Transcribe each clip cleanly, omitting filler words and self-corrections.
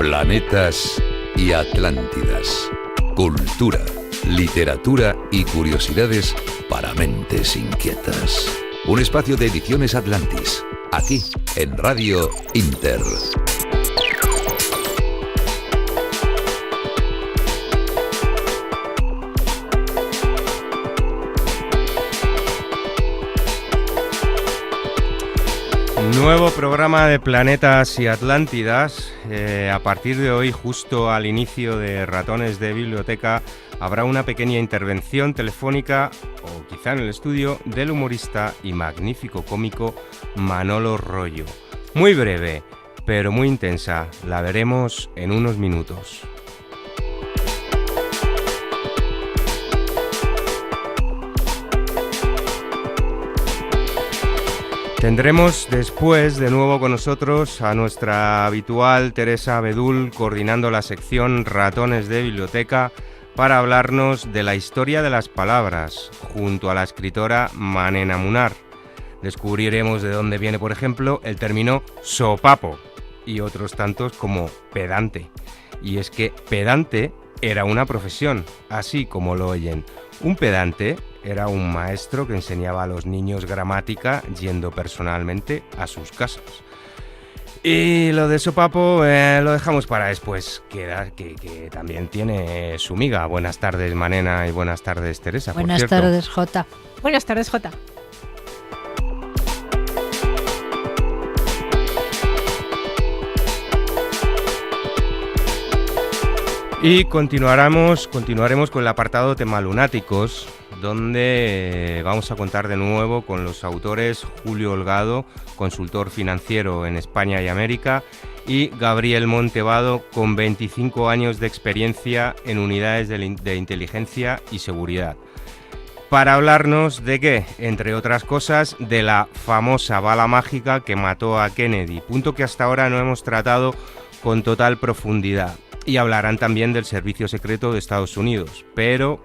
Planetas y Atlántidas. Cultura, literatura y curiosidades para mentes inquietas. Un espacio de Ediciones Atlantis, aquí en Radio Inter. Nuevo programa de Planetas y Atlántidas. A partir de hoy, justo al inicio de Ratones de Biblioteca, habrá una pequeña intervención telefónica, o quizá en el estudio, del humorista y magnífico cómico Manolo Rollo. Muy breve, pero muy intensa. La veremos en unos minutos. Tendremos después de nuevo con nosotros a nuestra habitual Teresa Abedul, coordinando la sección Ratones de Biblioteca, para hablarnos de la historia de las palabras, junto a la escritora Manena Munar. Descubriremos de dónde viene, por ejemplo, el término sopapo y otros tantos como pedante. Y es que pedante era una profesión, así como lo oyen. Un pedante era un maestro que enseñaba a los niños gramática yendo personalmente a sus casas. Y lo de sopapo lo dejamos para después, que también tiene su miga. Buenas tardes, Manena, y buenas tardes, Teresa. Buenas tardes, Jota. Buenas tardes, Jota. Y continuaremos con el apartado Tema Lunáticos, donde vamos a contar de nuevo con los autores Julio Holgado, consultor financiero en España y América, y Gabriel Montevado, con 25 años de experiencia en unidades de inteligencia y seguridad. Para hablarnos de qué, entre otras cosas, de la famosa bala mágica que mató a Kennedy, punto que hasta ahora no hemos tratado con total profundidad. Y hablarán también del servicio secreto de Estados Unidos. Pero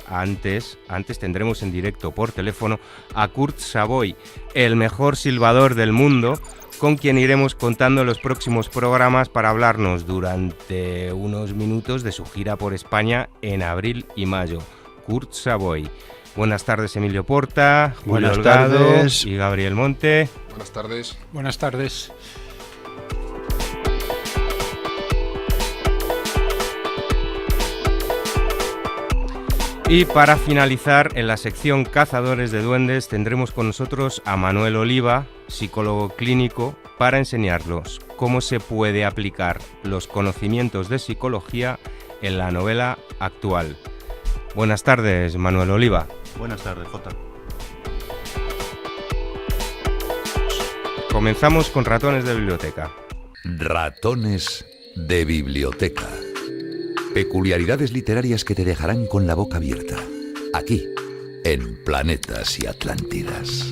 antes tendremos en directo por teléfono a Kurt Savoy, el mejor silbador del mundo, con quien iremos contando en los próximos programas para hablarnos durante unos minutos de su gira por España en abril y mayo. Kurt Savoy. Buenas tardes, Emilio Porta, Julio Holgado y Gabriel Monte. Buenas tardes. Buenas tardes. Y para finalizar, en la sección Cazadores de Duendes tendremos con nosotros a Manuel Oliva, psicólogo clínico, para enseñarnos cómo se puede aplicar los conocimientos de psicología en la novela actual. Buenas tardes, Manuel Oliva. Buenas tardes, Jota. Comenzamos con Ratones de Biblioteca. Ratones de Biblioteca. Peculiaridades literarias que te dejarán con la boca abierta. Aquí, en Planetas y Atlántidas.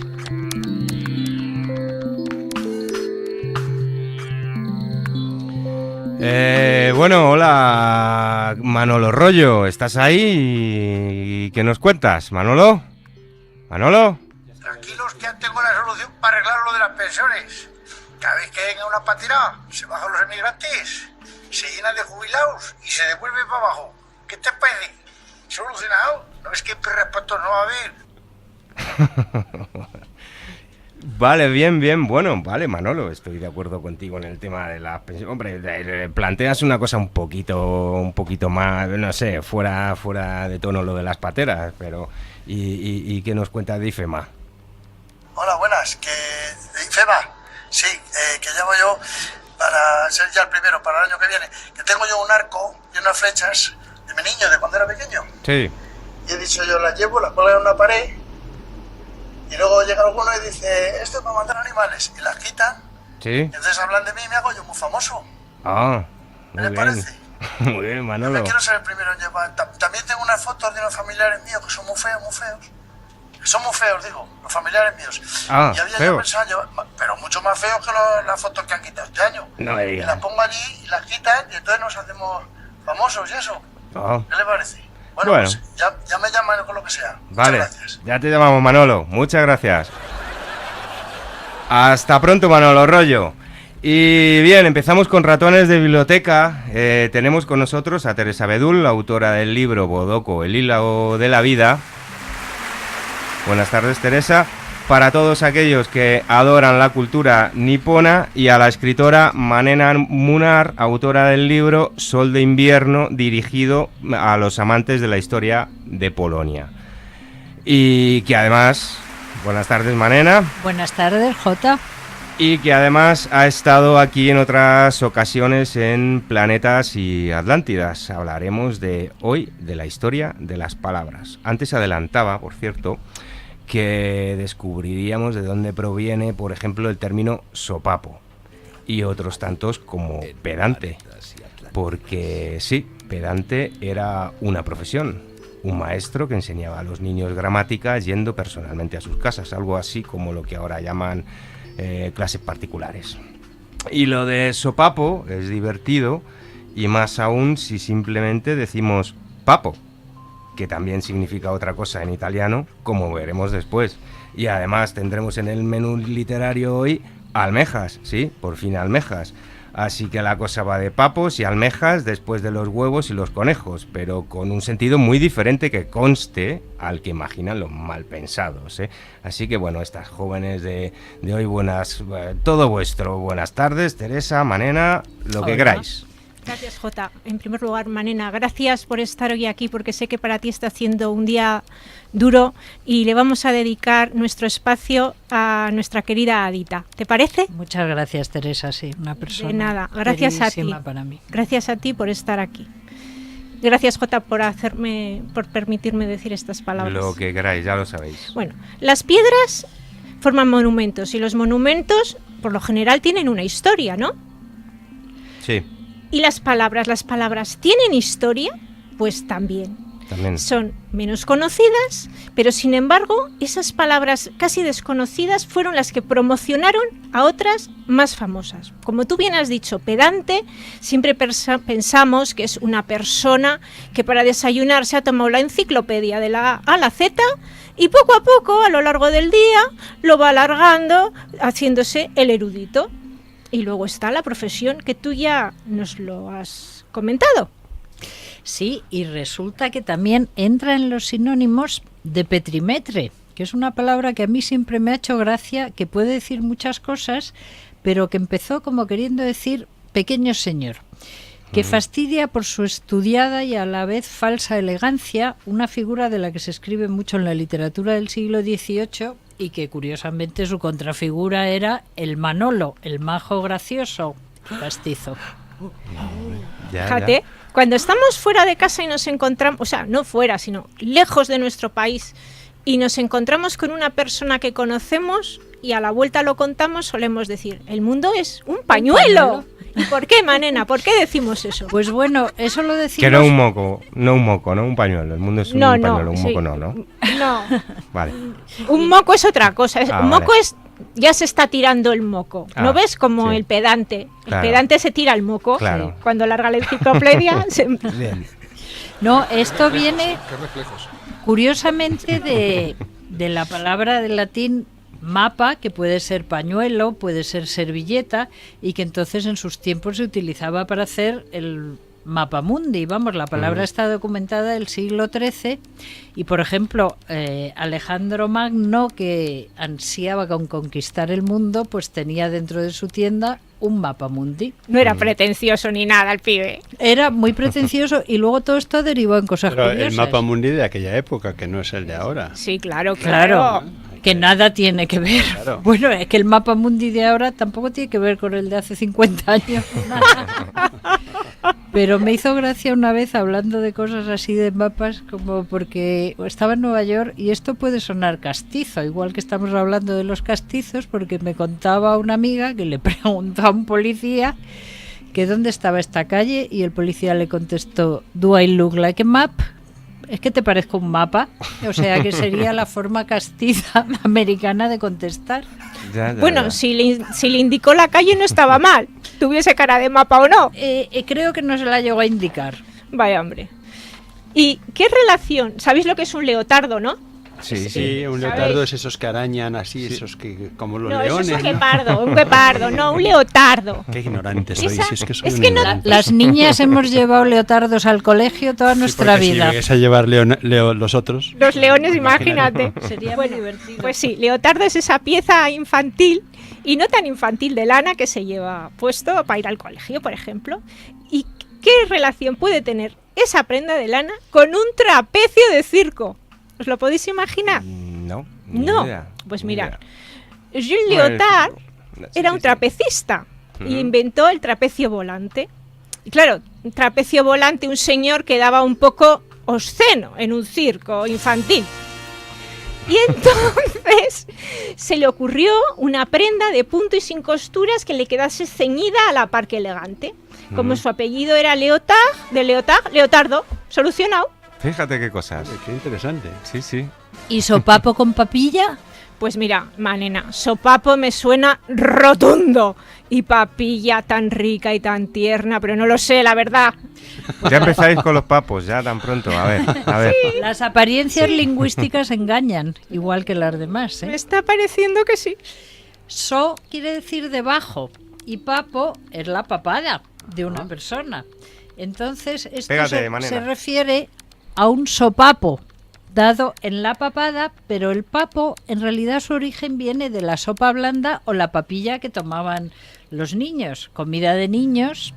Hola, Manolo Rollo. ¿Estás ahí? ¿Qué nos cuentas, Manolo? ¿Manolo? Tranquilos, que ya tengo la solución para arreglar lo de las pensiones. Cada vez que venga una patina, se bajan los emigrantes, se llena de jubilados y se devuelve para abajo. ¿Qué te parece? ¿Solucionado? ¿No es que perrespatos no va a haber? Vale, bien. Bueno, vale, Manolo, estoy de acuerdo contigo en el tema de la pensión. Hombre, planteas una cosa un poquito más, no sé, fuera de tono lo de las pateras, pero... ¿Y qué nos cuenta de IFEMA? Hola, buenas, que de IFEMA, sí, que llamo yo para ser ya el primero para el año que viene, que tengo yo un arco y unas flechas de mi niño de cuando era pequeño. Sí. Y he dicho yo, las llevo, las pongo en una pared, y luego llega alguno y dice, esto es para matar animales, y las quitan. Sí. Y entonces hablan de mí y me hago yo muy famoso. Ah, ¿Qué les parece? Muy bien, Manolo. Yo me quiero ser el primero en llevar. También tengo unas fotos de unos familiares míos que son muy feos. Que son muy feos, digo, los familiares míos. Ah, y había feos. yo pensado llevar, pero mucho más feos que las fotos que han quitado este año. No me y digas. las pongo allí y las quitan y entonces nos hacemos famosos y eso. Ah. ¿Qué les parece? Bueno. Pues ya me llaman con lo que sea. Vale, muchas gracias. Ya te llamamos, Manolo. Muchas gracias. Hasta pronto, Manolo Rollo. Y bien, empezamos con ratones de biblioteca. Tenemos con nosotros a Teresa Bedul, la autora del libro Bodoco, el hilo de la vida. Buenas tardes, Teresa. Para todos aquellos que adoran la cultura nipona, y a la escritora Manena Munar, autora del libro Sol de invierno, dirigido a los amantes de la historia de Polonia. Y que además... Buenas tardes, Manena. Buenas tardes, Jota. Y que además ha estado aquí en otras ocasiones en Planetas y Atlántidas. Hablaremos hoy de la historia de las palabras. Antes adelantaba, por cierto, que descubriríamos de dónde proviene, por ejemplo, el término sopapo y otros tantos como pedante. Porque sí, pedante era una profesión. Un maestro que enseñaba a los niños gramática yendo personalmente a sus casas. Algo así como lo que ahora llaman... clases particulares. Y lo de sopapo es divertido, y más aún si simplemente decimos papo, que también significa otra cosa en italiano, como veremos después. Y además tendremos en el menú literario hoy almejas, sí, por fin almejas. Así que la cosa va de papos y almejas después de los huevos y los conejos, pero con un sentido muy diferente que conste al que imaginan los malpensados, ¿eh? Así que bueno, estas jóvenes de hoy, todo vuestro. Buenas tardes, Teresa, Manena, lo que queráis. Gracias, Jota. En primer lugar, Manena, gracias por estar hoy aquí, porque sé que para ti está siendo un día duro y le vamos a dedicar nuestro espacio a nuestra querida Adita. ¿Te parece? Muchas gracias, Teresa, sí, una persona de nada, gracias a ti. Para mí. Gracias a ti por estar aquí. Gracias, Jota, por permitirme decir estas palabras. Lo que queráis, ya lo sabéis. Bueno, las piedras forman monumentos y los monumentos, por lo general, tienen una historia, ¿no? Sí. ¿Y las palabras tienen historia? Pues también. Son menos conocidas, pero sin embargo, esas palabras casi desconocidas fueron las que promocionaron a otras más famosas. Como tú bien has dicho, pedante, siempre pensamos que es una persona que para desayunar se ha tomado la enciclopedia de la A a la Z y poco a poco, a lo largo del día, lo va alargando, haciéndose el erudito. Y luego está la profesión que tú ya nos lo has comentado. Sí, y resulta que también entra en los sinónimos de petrimetre, que es una palabra que a mí siempre me ha hecho gracia, que puede decir muchas cosas, pero que empezó como queriendo decir pequeño señor, que fastidia por su estudiada y a la vez falsa elegancia, una figura de la que se escribe mucho en la literatura del siglo XVIII y que curiosamente su contrafigura era el Manolo, el majo gracioso, castizo. Fíjate, cuando estamos fuera de casa y nos encontramos, o sea, no fuera, sino lejos de nuestro país, y nos encontramos con una persona que conocemos y a la vuelta lo contamos, solemos decir, el mundo es un pañuelo. ¿Y por qué, Manena? ¿Por qué decimos eso? Pues bueno, eso lo decimos... Que no un moco, ¿no? Un pañuelo. El mundo es un pañuelo, un moco no. No. Vale. Un moco es otra cosa. Un moco vale. ya se está tirando el moco. ¿No ves? Como sí. el pedante. Claro. El pedante se tira el moco. Claro. Cuando larga la enciclopedia. Bien. No, esto viene curiosamente de la palabra del latín mapa, que puede ser pañuelo, puede ser servilleta, y que entonces en sus tiempos se utilizaba para hacer el mapamundi. Vamos, la palabra está documentada del siglo XIII y, por ejemplo, Alejandro Magno, que ansiaba con conquistar el mundo, pues tenía dentro de su tienda un mapamundi. No era pretencioso ni nada el pibe. Era muy pretencioso y luego todo esto derivó en cosas Pero curiosas. el mapamundi de aquella época, que no es el de ahora. Sí, claro. Que nada tiene que ver. Claro. Bueno, es que el mapamundi de ahora tampoco tiene que ver con el de hace 50 años. Pero me hizo gracia una vez hablando de cosas así de mapas, como porque estaba en Nueva York y esto puede sonar castizo, igual que estamos hablando de los castizos, porque me contaba una amiga que le preguntó a un policía que dónde estaba esta calle y el policía le contestó, "Do I look like a map?" Es que te parezco un mapa, o sea que sería la forma castiza americana de contestar. Bueno, si le indicó la calle no estaba mal, tuviese cara de mapa o no. Creo que no se la llegó a indicar. Vaya hombre. ¿Y qué relación? ¿Sabéis lo que es un leotardo, no? Sí, un leotardo es esos que arañan así, esos que como los leones. Eso es un guepardo, no, un leotardo. Qué ignorante soy, si es que soy es un que ignorante. Las niñas hemos llevado leotardos al colegio toda nuestra porque vida. Si llegues a llevar los otros. Los leones, imagínate. Sería muy divertido. Pues sí, leotardo es esa pieza infantil y no tan infantil de lana que se lleva puesto para ir al colegio, por ejemplo. ¿Y qué relación puede tener esa prenda de lana con un trapecio de circo? ¿Os lo podéis imaginar? No. No. Idea, Pues ni mirad, idea. Jules Lyotard Sí, era un sí. trapecista y Ujú. inventó el trapecio volante. Y claro, un trapecio volante, un señor quedaba un poco obsceno en un circo infantil. Y entonces se le ocurrió una prenda de punto y sin costuras que le quedase ceñida a la par que elegante. Como su apellido era Leotardo, solucionado. Fíjate qué cosas. Qué interesante. Sí, sí. ¿Y sopapo con papilla? Pues mira, manena, sopapo me suena rotundo. Y papilla tan rica y tan tierna, pero no lo sé, la verdad. Ya empezáis con los papos, ya tan pronto. A ver. Las apariencias lingüísticas engañan, igual que las demás, Me ¿eh? está pareciendo que sí. So quiere decir debajo y papo es la papada de una persona. Entonces esto Pégate, manena. se refiere a un sopapo dado en la papada, pero el papo en realidad su origen viene de la sopa blanda o la papilla que tomaban los niños, comida de niños.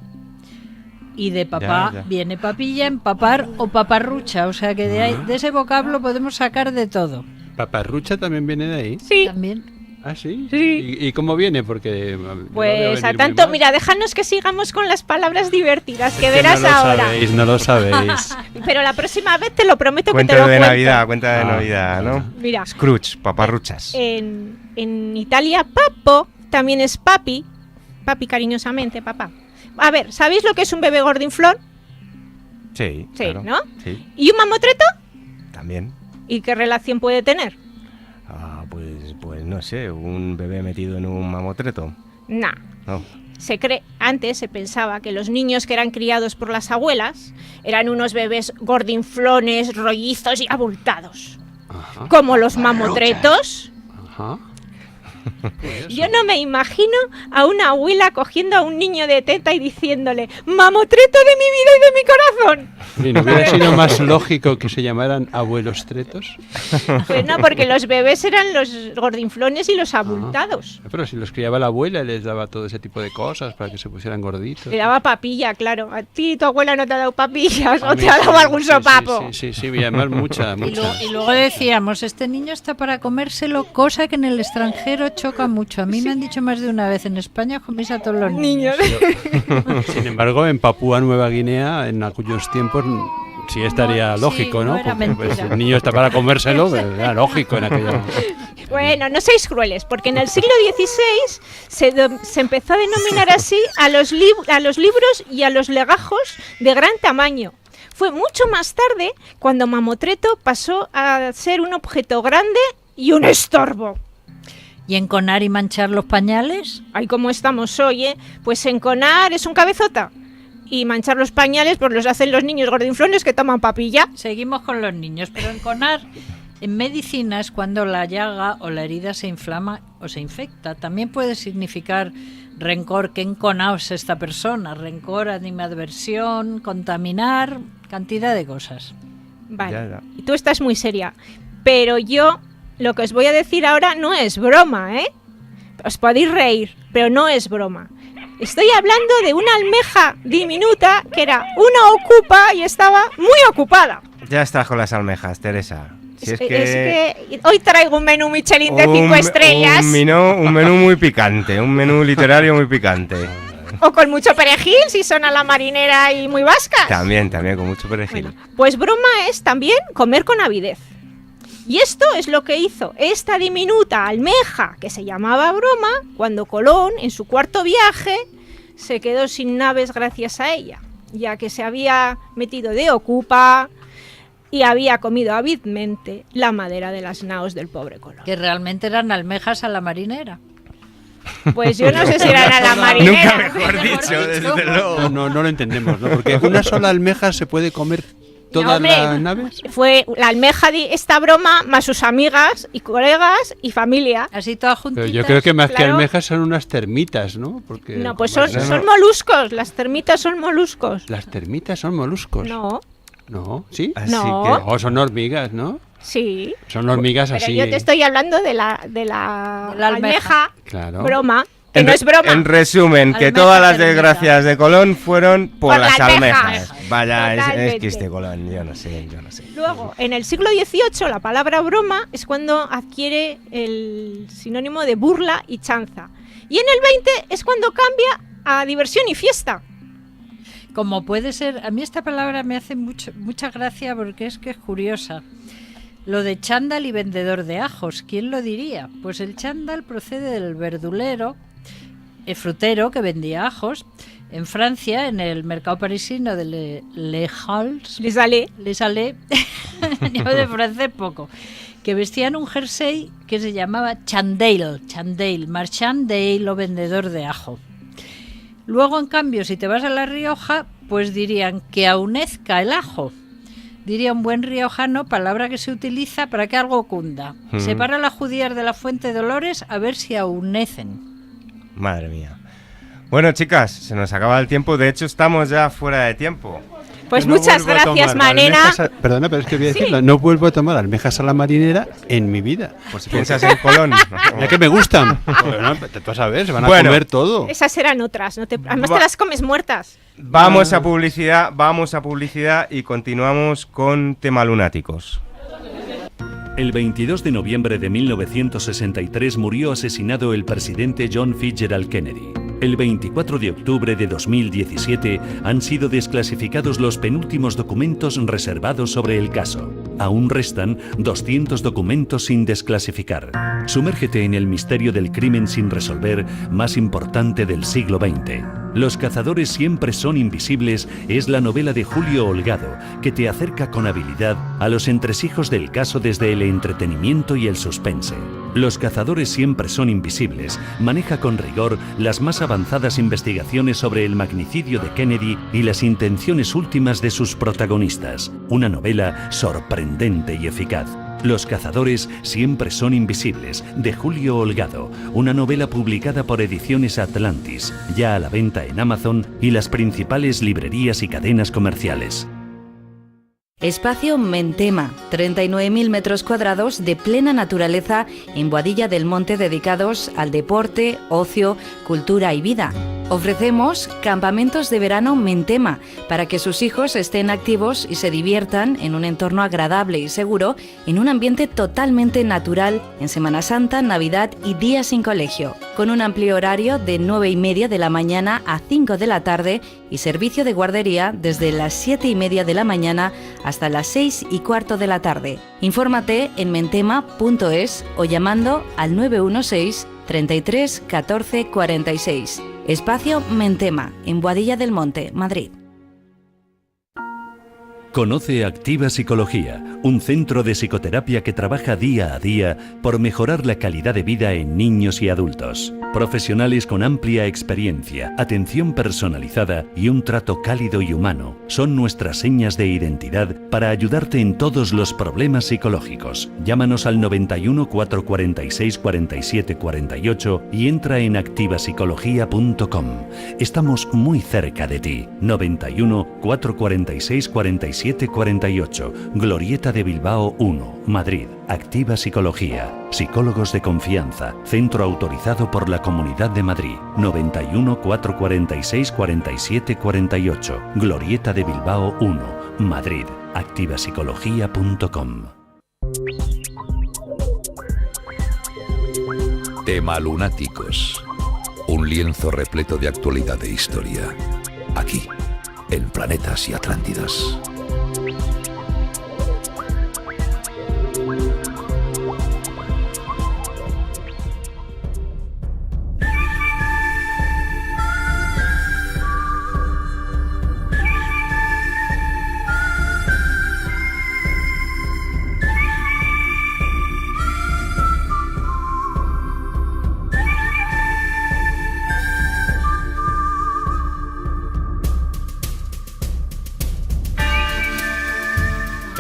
Y de papá Ya. viene papilla, empapar o paparrucha, o sea que de ese vocablo podemos sacar de todo. ¿Paparrucha también viene de ahí? Sí. También. ¿Ah, sí? Sí. ¿Y cómo viene? Porque yo lo veo Pues venir a muy tanto, mal. mira, déjanos que sigamos con las palabras divertidas, Es que que verás no lo ahora. Sabéis, no lo sabéis. Pero la próxima vez te lo prometo que te Cuenta lo de cuento. Navidad, cuenta de Ah. Navidad, ¿no? Mira, Scrooge, paparruchas. en Italia papo también es papi, papi cariñosamente, papá. A ver, ¿sabéis lo que es un bebé gordinflón? Sí, Sí, claro. ¿no? Sí, ¿Y un mamotreto? también. ¿Y qué relación puede tener? Pues no sé, un bebé metido en un mamotreto. Nah. No. Antes se pensaba que los niños que eran criados por las abuelas eran unos bebés gordinflones, rollizos y abultados. Ajá. Como los mamotretos. Ajá. Yo no me imagino a una abuela cogiendo a un niño de teta y diciéndole ¡mamotreto de mi vida y de mi corazón! ¿Y no hubiera sido más lógico que se llamaran abuelos tretos? Pues no, porque los bebés eran los gordinflones y los abultados. Pero si los criaba la abuela y les daba todo ese tipo de cosas para que se pusieran gorditos. Le daba papilla, claro. A ti tu abuela no te ha dado papillas A o mí te ha dado sí, algún sí, sopapo. Sí, y además mucha. Y luego decíamos, este niño está para comérselo, cosa que en el extranjero choca mucho. A mí me han dicho más de una vez, en España coméis a todos los niños. Sin embargo, en Papúa Nueva Guinea, en aquellos tiempos, sí estaría No, lógico, sí, ¿no? no era Porque pues, mentira. el niño está para comérselo, pero era lógico en aquella. Bueno, no seáis crueles, porque en el siglo XVI se empezó a denominar así a los libros y a los legajos de gran tamaño. Fue mucho más tarde cuando mamotreto pasó a ser un objeto grande y un estorbo. ¿Y enconar y manchar los pañales? Ay, ¿cómo estamos hoy, eh? Pues enconar es un cabezota. Y manchar los pañales pues los hacen los niños gordinflones que toman papilla. Seguimos con los niños, pero enconar en medicina es cuando la llaga o la herida se inflama o se infecta. También puede significar rencor, que enconaos esta persona, rencor, animadversión, contaminar, cantidad de cosas. Vale, Ya. y tú estás muy seria. Pero yo, lo que os voy a decir ahora no es broma, ¿eh? Os podéis reír, pero no es broma. Estoy hablando de una almeja diminuta que era una ocupa y estaba muy ocupada. Ya estás con las almejas, Teresa. Si Es que hoy traigo un menú Michelin de 5 un estrellas. Un menú muy picante, un menú literario muy picante. O con mucho perejil, si son a la marinera y muy vascas. También, con mucho perejil. Bueno, pues broma es también comer con avidez. Y esto es lo que hizo esta diminuta almeja, que se llamaba Broma, cuando Colón, en su cuarto viaje, se quedó sin naves gracias a ella, ya que se había metido de ocupa y había comido avidmente la madera de las naos del pobre Colón. Que realmente eran almejas a la marinera. Pues yo no sé si eran a la Nunca marinera. mejor dicho, desde luego. No lo entendemos, ¿no? Porque una sola almeja se puede comer todas hombre, las naves? Fue la almeja de esta broma más sus amigas y colegas y familia. Así todas juntitas. Pero yo creo que más que Claro. almejas son unas termitas, ¿no? Porque No, pues como son moluscos. Las termitas son moluscos. Las termitas son moluscos. No, No, ¿sí? Así No. que O son hormigas, ¿no? sí. Son hormigas Pero así. yo te estoy hablando de la De la almeja. almeja. Claro. Broma. Que no es broma. En resumen, que Almeja todas las termita. desgracias de Colón fueron por Por las la almeja. almejas. Vaya, es Totalmente. que este Colón, yo no sé. Luego, en el siglo XVIII, la palabra broma es cuando adquiere el sinónimo de burla y chanza. Y en el XX es cuando cambia a diversión y fiesta. Como puede ser, a mí esta palabra me hace mucha gracia porque es que es curiosa. Lo de chándal y vendedor de ajos, ¿quién lo diría? Pues el chándal procede del verdulero, el frutero que vendía ajos. En Francia, en el mercado parisino de Les Halles, Les allez. les allé, yo de francés poco, que vestían un jersey que se llamaba chandale, marchand d'ale o vendedor de ajo. Luego, en cambio, si te vas a La Rioja, pues dirían que aunezca el ajo. Diría un buen riojano, palabra que se utiliza para que algo cunda. Separa las judías de la Fuente de Dolores a ver si aunecen. Madre mía. Bueno, chicas, se nos acaba el tiempo. De hecho, estamos ya fuera de tiempo. Pues No muchas vuelvo a gracias, tomar Manena. perdona, pero es que voy a decirlo. No vuelvo a tomar almejas a la marinera en mi vida. Por si piensas en Colón. Ya que me gustan. Bueno, tú vas a ver, se van a Bueno. comer todo. Esas eran otras. Además Va- te las comes muertas. Vamos a publicidad y continuamos con tema lunáticos. El 22 de noviembre de 1963 murió asesinado el presidente John Fitzgerald Kennedy. El 24 de octubre de 2017 han sido desclasificados los penúltimos documentos reservados sobre el caso. Aún restan 200 documentos sin desclasificar. Sumérgete en el misterio del crimen sin resolver más importante del siglo XX. Los cazadores siempre son invisibles es la novela de Julio Holgado, que te acerca con habilidad a los entresijos del caso desde el entretenimiento y el suspense. Los cazadores siempre son invisibles maneja con rigor las más avanzadas investigaciones sobre el magnicidio de Kennedy y las intenciones últimas de sus protagonistas. Una novela sorprendente y eficaz. Los cazadores siempre son invisibles, de Julio Holgado, una novela publicada por Ediciones Atlantis, ya a la venta en Amazon y las principales librerías y cadenas comerciales. Espacio Mentema, 39.000 metros cuadrados de plena naturaleza en Boadilla del Monte dedicados al deporte, ocio, cultura y vida. Ofrecemos campamentos de verano Mentema para que sus hijos estén activos y se diviertan en un entorno agradable y seguro en un ambiente totalmente natural en Semana Santa, Navidad y días sin colegio, con un amplio horario de 9:30 de la mañana a 5 de la tarde y servicio de guardería desde las 7:30 de la mañana hasta las 6:15 de la tarde. Infórmate en mentema.es o llamando al 916 33 14 46. Espacio Mentema, en Boadilla del Monte, Madrid. Conoce Activa Psicología, un centro de psicoterapia que trabaja día a día por mejorar la calidad de vida en niños y adultos. Profesionales con amplia experiencia, atención personalizada y un trato cálido y humano son nuestras señas de identidad para ayudarte en todos los problemas psicológicos. Llámanos al 91 446 47 48 y entra en activapsicología.com. Estamos muy cerca de ti. 91 446 47 48, Glorieta de Bilbao 1, Madrid. Activa Psicología. Psicólogos de confianza. Centro autorizado por la Comunidad de Madrid. 91 446 47 48, Glorieta de Bilbao 1, Madrid. activapsicología.com. Tema Lunáticos. Un lienzo repleto de actualidad e historia. Aquí, en Planetas y Atlántidas.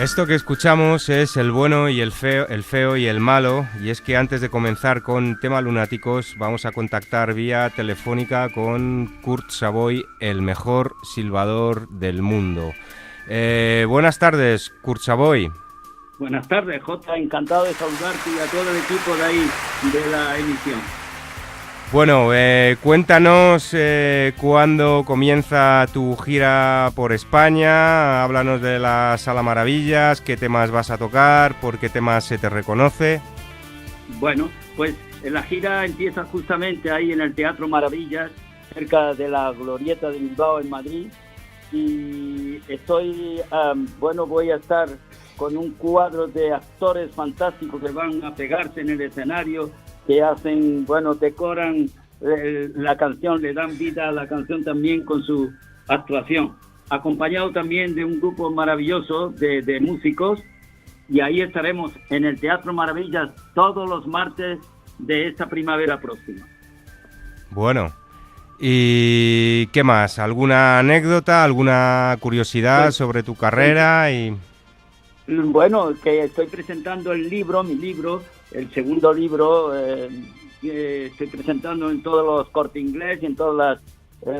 Esto que escuchamos es El bueno y el feo y el malo, y es que antes de comenzar con Tema Lunáticos vamos a contactar vía telefónica con Kurt Savoy, el mejor silbador del mundo. Buenas tardes, Kurt Savoy. Buenas tardes, Jota, encantado de saludarte y a todo el equipo de ahí de la emisión. Bueno, cuéntanos cuándo comienza tu gira por España, háblanos de la Sala Maravillas, qué temas vas a tocar, por qué temas se te reconoce. Bueno, pues la gira empieza justamente ahí en el Teatro Maravillas, cerca de la Glorieta de Bilbao en Madrid, y voy a estar con un cuadro de actores fantásticos que van a pegarse en el escenario, que hacen, decoran la canción, le dan vida a la canción también con su actuación, acompañado también de un grupo maravilloso de músicos, y ahí estaremos en el Teatro Maravillas todos los martes de esta primavera próxima. Bueno, ¿y qué más? ¿Alguna anécdota, alguna curiosidad sobre tu carrera? Bueno, que estoy presentando mi libro, el segundo libro, estoy presentando en todos los Corte Inglés y en todas las,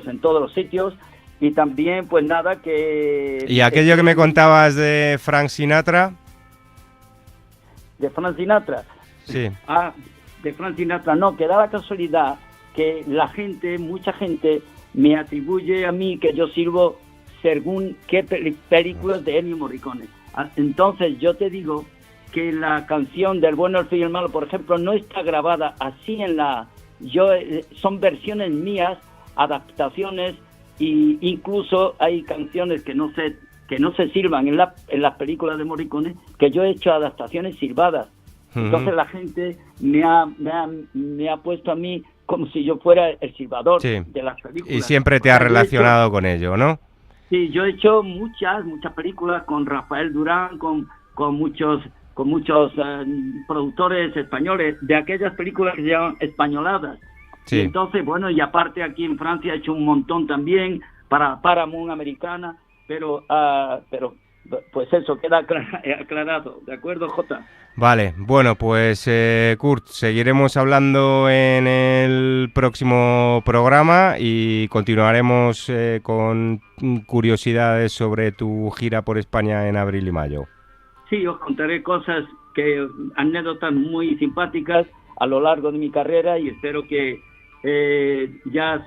en todos los sitios, y también, pues nada, que... ¿Y aquello que me contabas de Frank Sinatra? ¿De Frank Sinatra? Sí. De Frank Sinatra, no, que da la casualidad que mucha gente me atribuye a mí que yo sirvo según qué películas de Ennio Morricone. Entonces yo te digo que la canción del bueno, el feo y el malo, por ejemplo, no está grabada así son versiones mías, adaptaciones, y incluso hay canciones que no se silban en las películas de Morricone, que yo he hecho adaptaciones silbadas. Entonces la gente me ha puesto a mí como si yo fuera el silbador de las películas. Y siempre te has relacionado con ello, ¿no? Sí, yo he hecho muchas películas con Rafael Durán, con muchos productores españoles, de aquellas películas que se llaman españoladas. Sí. Y entonces, y aparte aquí en Francia he hecho un montón también para Paramount americana, pero pues eso queda aclarado, ¿de acuerdo, Jota? Vale, bueno, pues Kurt, seguiremos hablando en el próximo programa y continuaremos con curiosidades sobre tu gira por España en abril y mayo. Sí, os contaré anécdotas muy simpáticas a lo largo de mi carrera, y espero que ya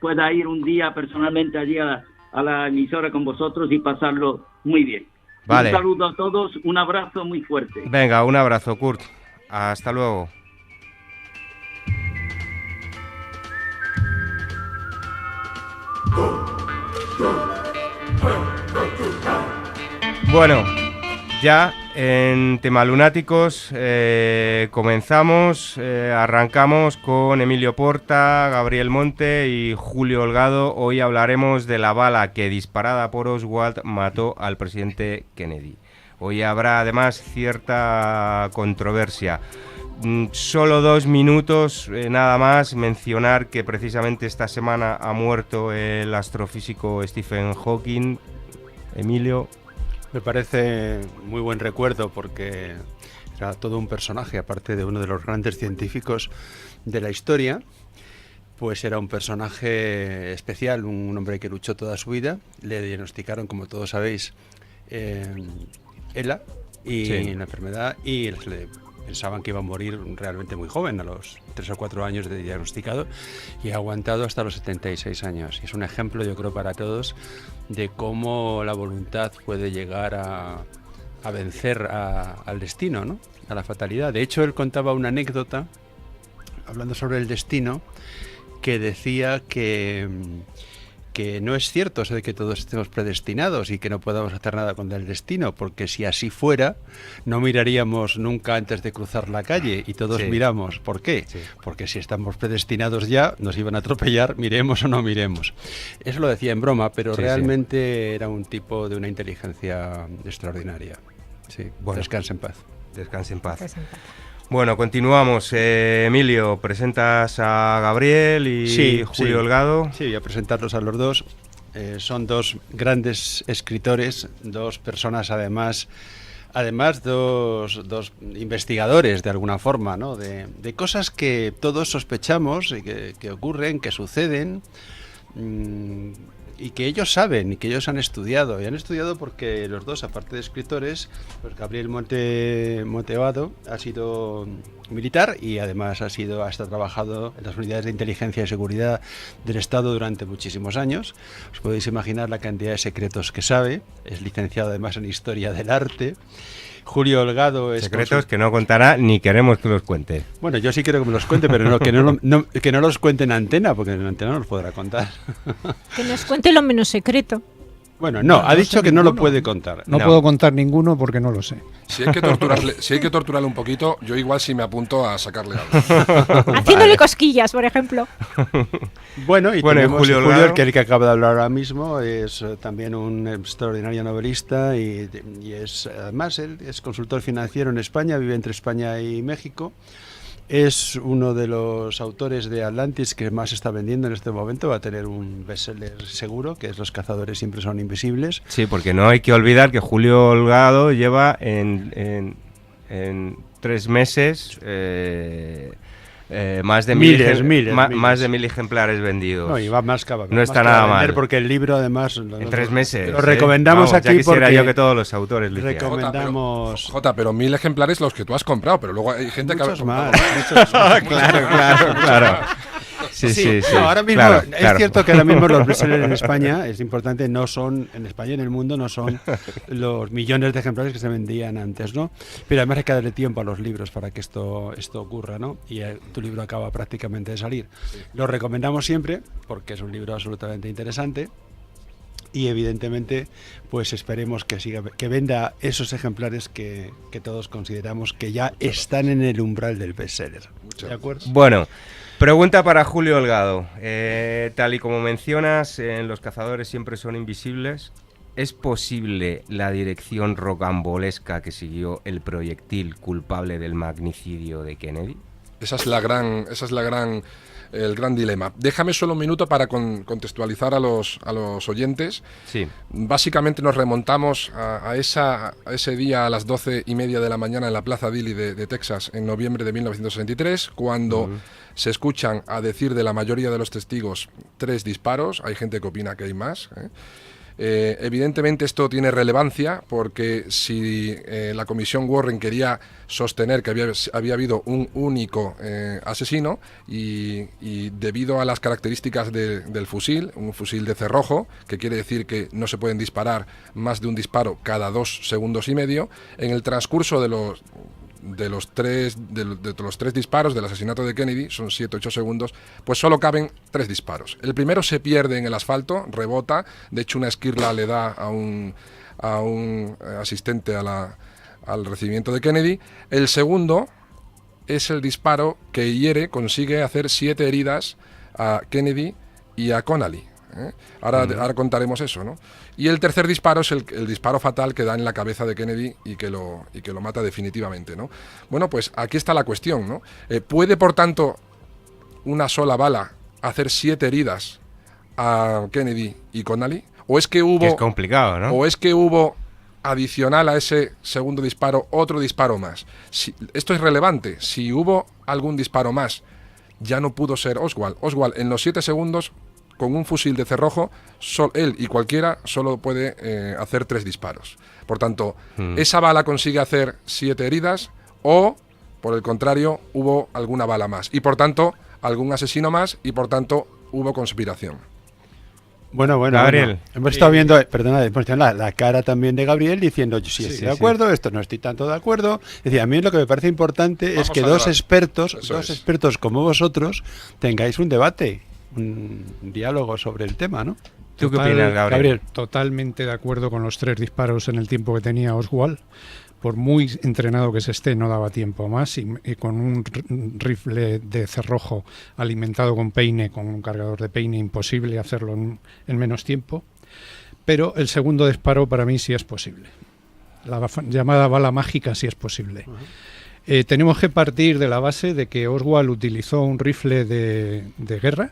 pueda ir un día personalmente allí a la emisora con vosotros y pasarlo muy bien. Vale. Un saludo a todos, un abrazo muy fuerte. Venga, un abrazo, Kurt. Hasta luego. Bueno, ya en Tema Lunáticos comenzamos, arrancamos con Emilio Porta, Gabriel Monte y Julio Holgado. Hoy hablaremos de la bala que, disparada por Oswald, mató al presidente Kennedy. Hoy habrá además cierta controversia. Solo 2 minutos, nada más, mencionar que precisamente esta semana ha muerto el astrofísico Stephen Hawking. Emilio. Me parece muy buen recuerdo porque era todo un personaje, aparte de uno de los grandes científicos de la historia, pues era un personaje especial, un hombre que luchó toda su vida. Le diagnosticaron, como todos sabéis, ELA y la enfermedad, y pensaban que iba a morir realmente muy joven, a los 3 o 4 años de diagnosticado, y ha aguantado hasta los 76 años. Y es un ejemplo, yo creo, para todos de cómo la voluntad puede llegar a vencer al destino, ¿no? A la fatalidad. De hecho, él contaba una anécdota, hablando sobre el destino, que decía que no es cierto eso de que todos estemos predestinados y que no podamos hacer nada contra el destino, porque si así fuera, no miraríamos nunca antes de cruzar la calle, y todos miramos. ¿Por qué? Sí. Porque si estamos predestinados ya, nos iban a atropellar, miremos o no miremos. Eso lo decía en broma, pero realmente era un tipo de una inteligencia extraordinaria. Sí, bueno, descanse en paz. Descanse en paz. Bueno, continuamos. Emilio, presentas a Gabriel y Julio Holgado. Sí, voy a presentarlos a los dos. Son dos grandes escritores, dos personas además dos investigadores de alguna forma, ¿no? De cosas que todos sospechamos y que ocurren, que suceden, y que ellos saben y que ellos han estudiado. Y han estudiado porque los dos, aparte de escritores, pues Gabriel Montevado ha sido militar y además ha estado trabajado en las unidades de inteligencia y seguridad del Estado durante muchísimos años. Os podéis imaginar la cantidad de secretos que sabe. Es licenciado además en Historia del Arte. Julio Holgado es... Secretos que no contará ni queremos que los cuente. Bueno, yo sí quiero que me los cuente, pero que no los cuente en antena, porque en antena no los podrá contar. Que nos cuente lo menos secreto. Bueno, no, ha dicho que no lo puede contar. No puedo contar ninguno porque no lo sé. Si hay que torturarle un poquito, yo igual sí me apunto a sacarle algo. Haciéndole cosquillas, por ejemplo. Bueno, tenemos Julio, que acaba de hablar ahora mismo, es también un extraordinario novelista y es, además, él es consultor financiero en España, vive entre España y México. Es uno de los autores de Atlantis que más está vendiendo en este momento. Va a tener un bestseller seguro, que es Los cazadores siempre son invisibles. Sí, porque no hay que olvidar que Julio Holgado lleva en 3 meses más de más de 1000 ejemplares vendidos. No, y va más que no está nada mal. Porque el libro, además... En 3 meses. Lo recomendamos aquí ya quisiera porque... yo que todos los autores lo recomendamos... Jota, pero 1000 ejemplares los que tú has comprado, pero luego hay gente muchos que... Más. Claro. Sí. No, ahora mismo es cierto que ahora mismo los bestsellers en España, es importante, no son, en España y en el mundo, no son los millones de ejemplares que se vendían antes, ¿no? Pero además hay que darle tiempo a los libros para que esto ocurra, ¿no? Y tu libro acaba prácticamente de salir. Sí. Lo recomendamos siempre porque es un libro absolutamente interesante. Y evidentemente, pues esperemos que venda esos ejemplares que todos consideramos que ya están en el umbral del bestseller. ¿De acuerdo? Bueno, pregunta para Julio Holgado. Tal y como mencionas, en Los cazadores siempre son invisibles. ¿Es posible la dirección rocambolesca que siguió el proyectil culpable del magnicidio de Kennedy? Esa es el gran dilema. Déjame solo un minuto para contextualizar a los oyentes. Sí. Básicamente nos remontamos a ese día a las 12:30 de la mañana en la Plaza Dilley de Texas, en noviembre de 1963, cuando se escuchan, a decir de la mayoría de los testigos, 3 disparos. Hay gente que opina que hay más, evidentemente esto tiene relevancia porque si la comisión Warren quería sostener que había habido un único asesino y debido a las características del fusil, un fusil de cerrojo, que quiere decir que no se pueden disparar más de un disparo cada 2 segundos y medio, en el transcurso de los 3 disparos del asesinato de Kennedy, son 7-8 segundos, pues solo caben 3 disparos. El primero se pierde en el asfalto, rebota, de hecho una esquirla le da a un asistente al recibimiento de Kennedy. El segundo es el disparo que consigue hacer 7 heridas a Kennedy y a Connally. Ahora contaremos eso, ¿no? Y el tercer disparo es el disparo fatal que da en la cabeza de Kennedy y que lo mata definitivamente, ¿no? Bueno, pues aquí está la cuestión, ¿no? ¿Puede, por tanto, una sola bala hacer 7 heridas a Kennedy y Connally? ¿O es que hubo... Que es complicado, ¿no? ¿O es que hubo, adicional a ese segundo disparo, otro disparo más? Esto es relevante. Si hubo algún disparo más, ya no pudo ser Oswald. Oswald, en los 7 segundos... con un fusil de cerrojo, él y cualquiera solo puede hacer 3 disparos. Por tanto, esa bala consigue hacer 7 heridas o, por el contrario, hubo alguna bala más. Y por tanto, algún asesino más y por tanto, hubo conspiración. Bueno, Gabriel. Hemos estado viendo, la cara también de Gabriel diciendo, yo sí estoy de acuerdo, esto no estoy tanto de acuerdo. Es decir, a mí lo que me parece importante es que dos expertos como vosotros tengáis un debate, un diálogo sobre el tema, ¿no? ¿Tú qué opinas, Gabriel? Totalmente de acuerdo con los 3 disparos en el tiempo que tenía Oswald. Por muy entrenado que se esté, no daba tiempo más, y con un rifle de cerrojo alimentado con peine, con un cargador de peine, imposible hacerlo en menos tiempo. Pero el segundo disparo para mí sí es posible. La llamada bala mágica sí es posible. Tenemos que partir de la base de que Oswald utilizó un rifle de guerra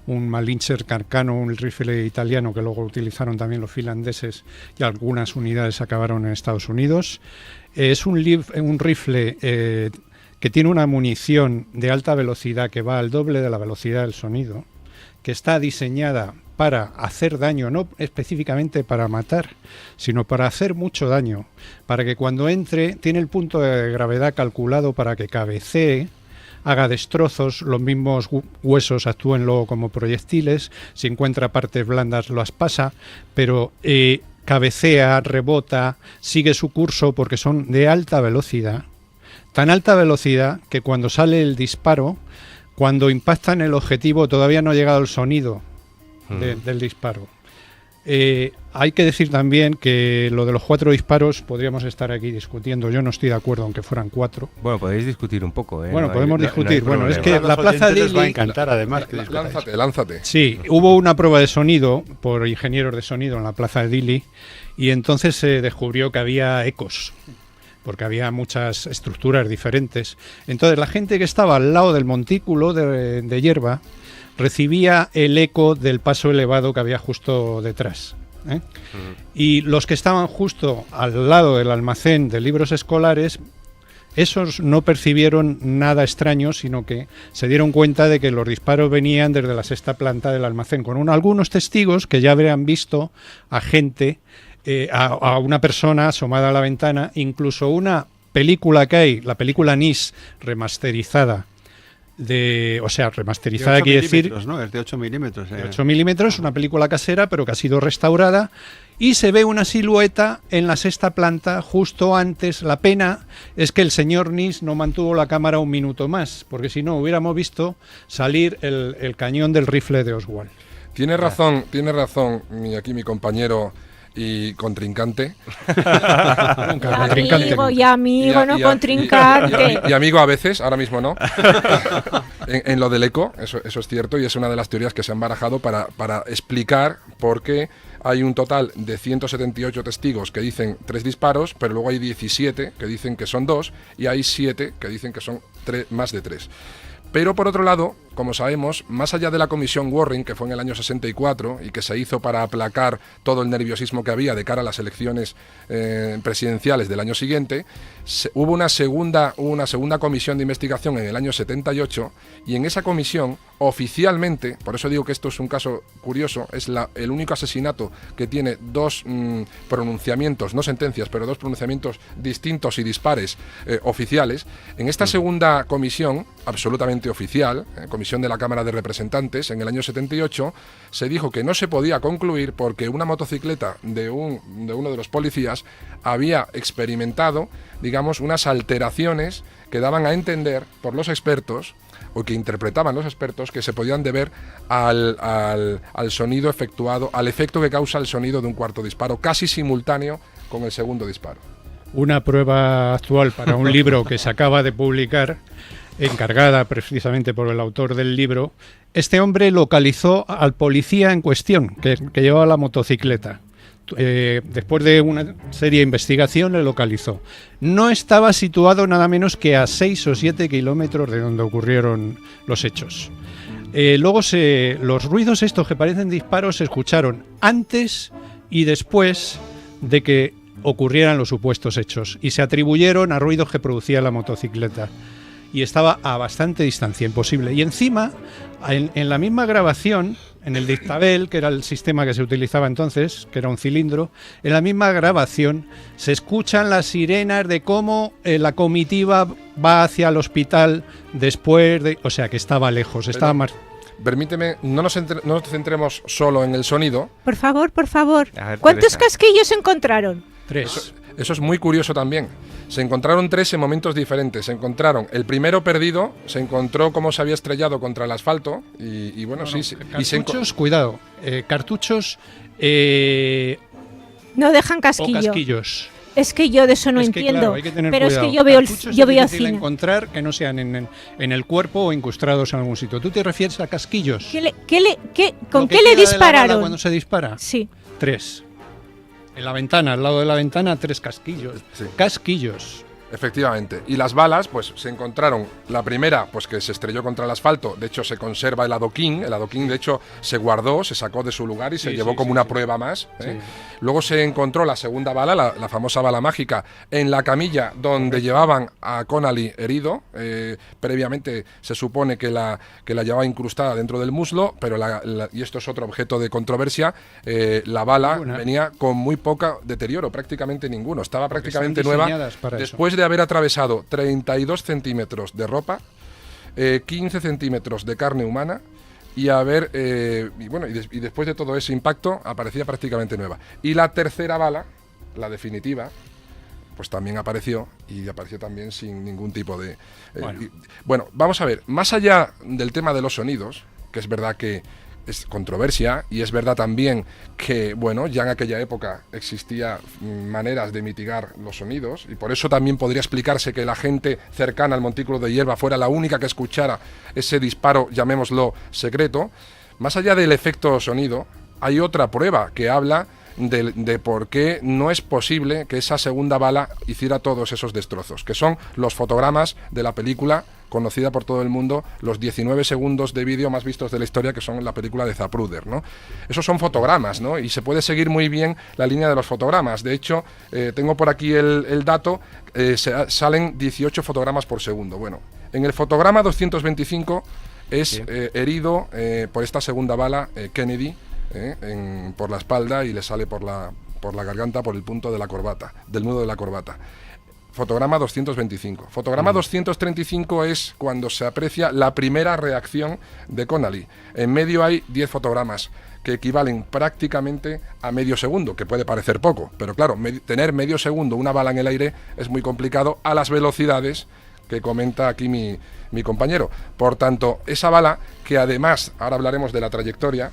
un Malinscher Carcano, un rifle italiano que luego utilizaron también los finlandeses y algunas unidades acabaron en Estados Unidos. Es un rifle que tiene una munición de alta velocidad que va al doble de la velocidad del sonido, que está diseñada para hacer daño, no específicamente para matar, sino para hacer mucho daño, para que cuando entre tiene el punto de gravedad calculado para que cabecee, haga destrozos, los mismos huesos actúen luego como proyectiles, si encuentra partes blandas las pasa, pero cabecea, rebota, sigue su curso porque son de alta velocidad, tan alta velocidad que cuando sale el disparo, cuando impacta en el objetivo todavía no ha llegado el sonido del disparo. Hay que decir también que lo de los 4 disparos podríamos estar aquí discutiendo. Yo no estoy de acuerdo aunque fueran 4. Bueno, podéis discutir un poco. Bueno, podemos discutir. Bueno, es que la Plaza Dili les va a encantar, además. Lánzate. Sí, hubo una prueba de sonido por ingenieros de sonido en la Plaza de Dili y entonces se descubrió que había ecos, porque había muchas estructuras diferentes. Entonces la gente que estaba al lado del montículo de hierba recibía el eco del paso elevado que había justo detrás. Y los que estaban justo al lado del almacén de libros escolares, esos no percibieron nada extraño, sino que se dieron cuenta de que los disparos venían desde la 6ª planta del almacén, con algunos testigos que ya habrían visto a gente, a una persona asomada a la ventana, incluso una película que hay, la película Nis, remasterizada, remasterizada quiere decir, ¿no? Es de 8 milímetros. De 8 milímetros, una película casera, pero que ha sido restaurada, y se ve una silueta en la 6ª planta justo antes. La pena es que el señor Nis no mantuvo la cámara un minuto más, porque si no hubiéramos visto salir el cañón del rifle de Oswald. Tiene razón, aquí mi compañero y contrincante. Amigo, no contrincante. Y amigo a veces, ahora mismo no. en lo del eco, eso es cierto, y es una de las teorías que se han barajado para explicar por qué hay un total de 178 testigos que dicen 3 disparos, pero luego hay 17 que dicen que son 2 y hay 7 que dicen que son más de 3. Pero por otro lado, como sabemos, más allá de la comisión Warren, que fue en el año 64 y que se hizo para aplacar todo el nerviosismo que había de cara a las elecciones presidenciales del año siguiente, hubo una segunda comisión de investigación en el año 78, y en esa comisión, oficialmente, por eso digo que esto es un caso curioso, es el único asesinato que tiene 2 pronunciamientos, no sentencias, pero 2 pronunciamientos distintos y dispares oficiales. En esta segunda comisión, absolutamente oficial, comisión de la Cámara de Representantes, en el año 78, se dijo que no se podía concluir porque una motocicleta de uno de los policías había experimentado, digamos, unas alteraciones que daban a entender por los expertos, o que interpretaban los expertos, que se podían deber al sonido efectuado, al efecto que causa el sonido de un cuarto disparo, casi simultáneo con el segundo disparo. Una prueba actual para un libro que se acaba de publicar, encargada precisamente por el autor del libro. Este hombre localizó al policía en cuestión, que llevaba la motocicleta. Después de una seria investigación le localizó. No estaba situado nada menos que a 6 o 7 kilómetros de donde ocurrieron los hechos. Luego los ruidos estos que parecen disparos se escucharon antes y después de que ocurrieran los supuestos hechos y se atribuyeron a ruidos que producía la motocicleta. Y estaba a bastante distancia, imposible. Y encima, en la misma grabación, en el dictabel, que era el sistema que se utilizaba entonces, que era un cilindro, en la misma grabación se escuchan las sirenas de cómo la comitiva va hacia el hospital después de... O sea, que estaba lejos, estaba más... Permíteme, no nos centremos solo en el sonido. Por favor. ¿Cuántos casquillos encontraron? 3. Eso es muy curioso también. Se encontraron 3 en momentos diferentes. Se encontraron el primero perdido, se encontró cómo se había estrellado contra el asfalto y bueno, sí. Cartuchos, cuidado, cartuchos... no dejan casquillo. O casquillos. Es que yo de eso no entiendo. Claro, hay que tener pero cuidado. Es que yo veo cine. Encontrar que no sean en el cuerpo o incrustados en algún sitio. ¿Tú te refieres a casquillos? ¿Con qué le dispararon? Cuando se dispara. Sí. 3. En la ventana, al lado de la ventana, 3 casquillos. Sí. Casquillos. Efectivamente. Y las balas, pues se encontraron, la primera, pues que se estrelló contra el asfalto, de hecho se conserva el adoquín de hecho se guardó, se sacó de su lugar y se llevó como una prueba más. Luego se encontró la segunda bala, la famosa bala mágica, en la camilla donde llevaban a Connally herido. Previamente se supone que la llevaba incrustada dentro del muslo, pero y esto es otro objeto de controversia, la bala venía con muy poco deterioro, prácticamente ninguno, estaba prácticamente nueva después de haber atravesado 32 centímetros de ropa, 15 centímetros de carne humana y y después de todo ese impacto aparecía prácticamente nueva. Y la tercera bala, la definitiva, pues también apareció también sin ningún tipo de... Bueno, vamos a ver, más allá del tema de los sonidos, que es verdad que es controversia, y es verdad también que, bueno, ya en aquella época existía maneras de mitigar los sonidos, y por eso también podría explicarse que la gente cercana al montículo de hierba fuera la única que escuchara ese disparo, llamémoslo, secreto. Más allá del efecto sonido, hay otra prueba que habla de por qué no es posible que esa segunda bala hiciera todos esos destrozos, que son los fotogramas de la película conocida por todo el mundo, los 19 segundos de vídeo más vistos de la historia, que son la película de Zapruder, ¿no? Esos son fotogramas, ¿no? Y se puede seguir muy bien la línea de los fotogramas. De hecho, tengo por aquí el dato, salen 18 fotogramas por segundo. Bueno, en el fotograma 225 es herido por esta segunda bala Kennedy, por la espalda, y le sale por la garganta, por el punto de la corbata, del nudo de la corbata. Fotograma 225. Fotograma 235 es cuando se aprecia la primera reacción de Connally. En medio hay 10 fotogramas que equivalen prácticamente a medio segundo, que puede parecer poco, pero claro, tener medio segundo una bala en el aire es muy complicado a las velocidades que comenta aquí mi compañero. Por tanto, esa bala, que además, ahora hablaremos de la trayectoria,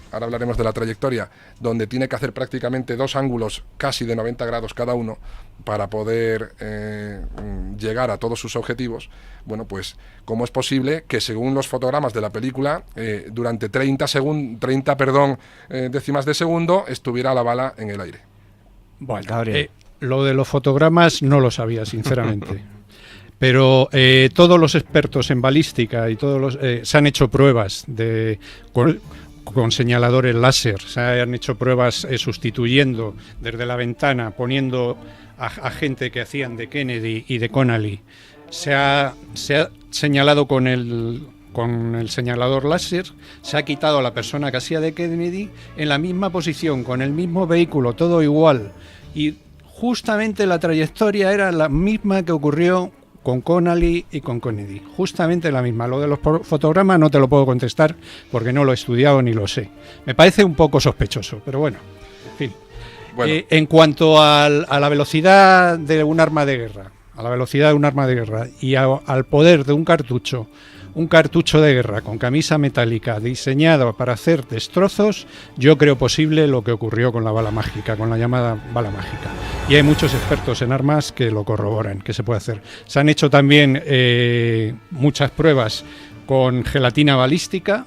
donde tiene que hacer prácticamente dos ángulos casi de 90 grados cada uno para poder llegar a todos sus objetivos. Bueno, pues, ¿cómo es posible que según los fotogramas de la película, durante 30 décimas de segundo estuviera la bala en el aire? Bueno, lo de los fotogramas no lo sabía, sinceramente. Pero todos los expertos en balística y se han hecho pruebas con señaladores láser, se han hecho pruebas sustituyendo desde la ventana, poniendo a gente que hacían de Kennedy y de Connally. Se ha señalado con el señalador láser, se ha quitado a la persona que hacía de Kennedy en la misma posición, con el mismo vehículo, todo igual. Y justamente la trayectoria era la misma que ocurrió con Connally y con Kennedy, justamente la misma. Lo de los fotogramas no te lo puedo contestar porque no lo he estudiado ni lo sé. Me parece un poco sospechoso, pero bueno, en fin. Bueno. En cuanto a la velocidad de un arma de guerra, y al poder de un cartucho de guerra con camisa metálica diseñado para hacer destrozos, yo creo posible lo que ocurrió con la bala mágica, con la llamada bala mágica. Y hay muchos expertos en armas que lo corroboran, que se puede hacer. Se han hecho también muchas pruebas con gelatina balística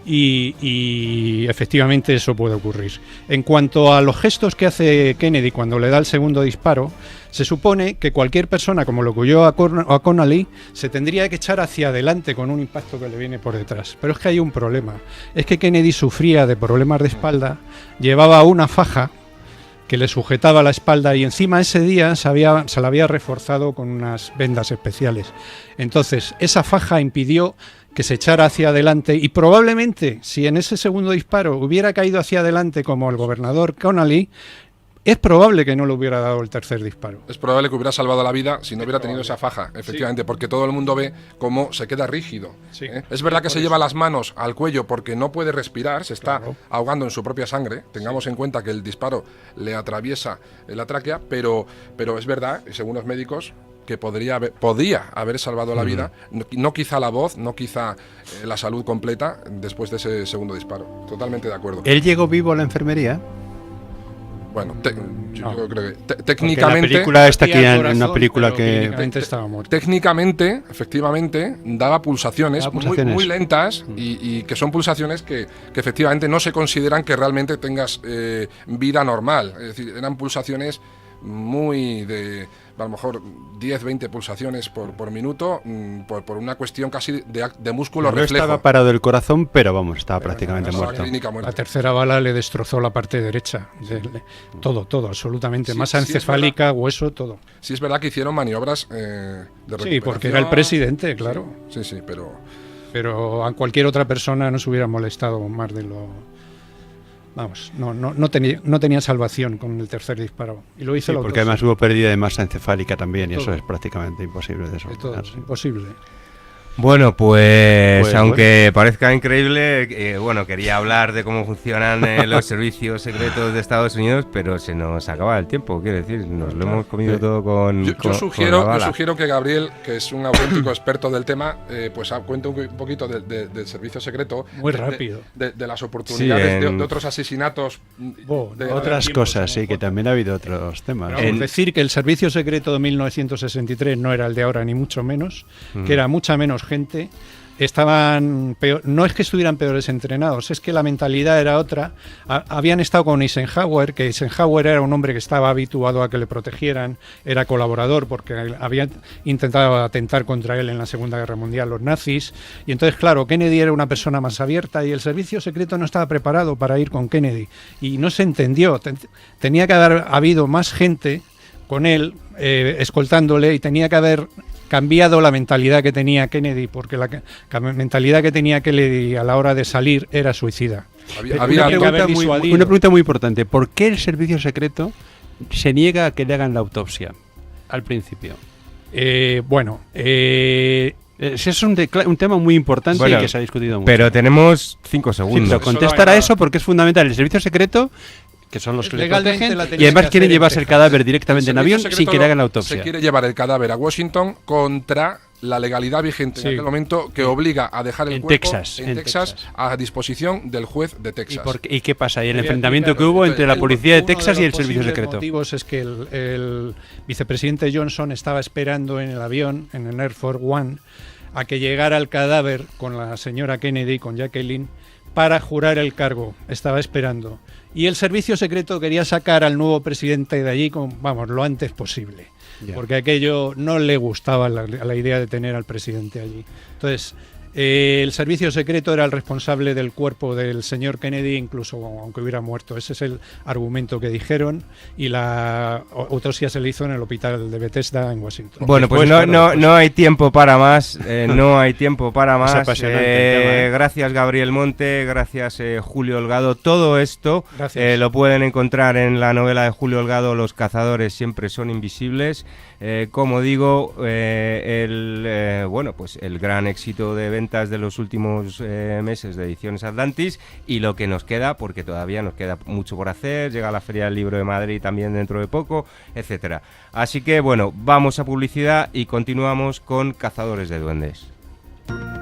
y efectivamente eso puede ocurrir. En cuanto a los gestos que hace Kennedy cuando le da el segundo disparo, se supone que cualquier persona, como lo ocurrió a Connally, se tendría que echar hacia adelante con un impacto que le viene por detrás. Pero es que hay un problema. Es que Kennedy sufría de problemas de espalda, llevaba una faja que le sujetaba la espalda y encima ese día se la había reforzado con unas vendas especiales. Entonces, esa faja impidió que se echara hacia adelante y probablemente, si en ese segundo disparo hubiera caído hacia adelante como el gobernador Connally, es probable que no le hubiera dado el tercer disparo. Es probable que hubiera salvado la vida si no hubiera tenido esa faja, efectivamente, porque todo el mundo ve cómo se queda rígido. Sí. Es verdad que se lleva las manos al cuello porque no puede respirar, se está ahogando en su propia sangre. Tengamos en cuenta que el disparo le atraviesa la tráquea, pero es verdad, según los médicos, que podía haber salvado la vida, no quizá la voz, no quizá la salud completa después de ese segundo disparo. Totalmente de acuerdo. ¿Él llegó vivo a la enfermería? Bueno, yo creo que técnicamente... La película esta aquí es una película que... Técnicamente, efectivamente, daba pulsaciones muy lentas y que son pulsaciones que efectivamente no se consideran que realmente tengas vida normal. Es decir, eran pulsaciones muy a lo mejor 10, 20 pulsaciones por minuto, por una cuestión casi de músculo reflejo. No estaba parado el corazón, pero vamos, estaba prácticamente muerto. La tercera bala le destrozó la parte derecha. Todo, absolutamente. Masa encefálica, hueso, todo. Sí, es verdad que hicieron maniobras de recuperación. Sí, porque era el presidente, claro. Sí, pero a cualquier otra persona no se hubiera molestado más de lo... Vamos, no tenía salvación con el tercer disparo. Y lo hizo porque además hubo pérdida de masa encefálica también, y eso es prácticamente imposible de solucionar. Imposible. Bueno, pues aunque parezca increíble, quería hablar de cómo funcionan los servicios secretos de Estados Unidos, pero se nos acaba el tiempo, quiero decir, nos lo hemos comido todo con yo sugiero que Gabriel, que es un auténtico experto del tema, pues cuente un poquito del servicio secreto. Muy rápido. De las oportunidades de otros asesinatos. De otras cosas, sí, que también ha habido otros temas. Decir que el servicio secreto de 1963 no era el de ahora, ni mucho menos, que era mucha menos gente, estaban peor, no es que estuvieran peores entrenados, es que la mentalidad era otra. Habían estado con Eisenhower, que Eisenhower era un hombre que estaba habituado a que le protegieran, era colaborador porque habían intentado atentar contra él en la Segunda Guerra Mundial los nazis, y entonces claro, Kennedy era una persona más abierta y el servicio secreto no estaba preparado para ir con Kennedy y no se entendió. Tenía que haber habido más gente con él escoltándole, y tenía que haber cambiado la mentalidad que tenía Kennedy, porque la mentalidad que tenía Kennedy a la hora de salir era suicida. Había una pregunta muy importante. ¿Por qué el servicio secreto se niega a que le hagan la autopsia al principio? Ese es un tema muy importante y que se ha discutido mucho. Pero tenemos 5 segundos. Sí, pero contestar a eso porque es fundamental. El servicio secreto, que son los que le protegen, y además quieren llevarse el cadáver directamente en avión sin que le hagan la autopsia. Se quiere llevar el cadáver a Washington contra la legalidad vigente en aquel momento, que obliga a dejar el cuerpo en Texas a disposición del juez de Texas. ¿Y qué pasa? ¿Y el enfrentamiento que hubo entre la policía de Texas y el servicio secreto? Los motivos es que el vicepresidente Johnson estaba esperando en el avión, en el Air Force One, a que llegara el cadáver con la señora Kennedy, con Jacqueline, para jurar el cargo. Estaba esperando. Y el servicio secreto quería sacar al nuevo presidente de allí lo antes posible. Porque aquello no le gustaba la idea de tener al presidente allí. Entonces, el servicio secreto era el responsable del cuerpo del señor Kennedy, incluso aunque hubiera muerto. Ese es el argumento que dijeron, y la autopsia se le hizo en el hospital de Bethesda en Washington. Bueno, pues no hay tiempo para más. No hay tiempo para más. Gracias Gabriel Monte, gracias Julio Holgado. Todo esto lo pueden encontrar en la novela de Julio Holgado, Los cazadores siempre son invisibles. Como digo, el gran éxito de ventas de los últimos meses de Ediciones Atlantis, y lo que nos queda, porque todavía nos queda mucho por hacer, llega la Feria del Libro de Madrid también dentro de poco, etcétera. Así que vamos a publicidad y continuamos con Cazadores de Duendes.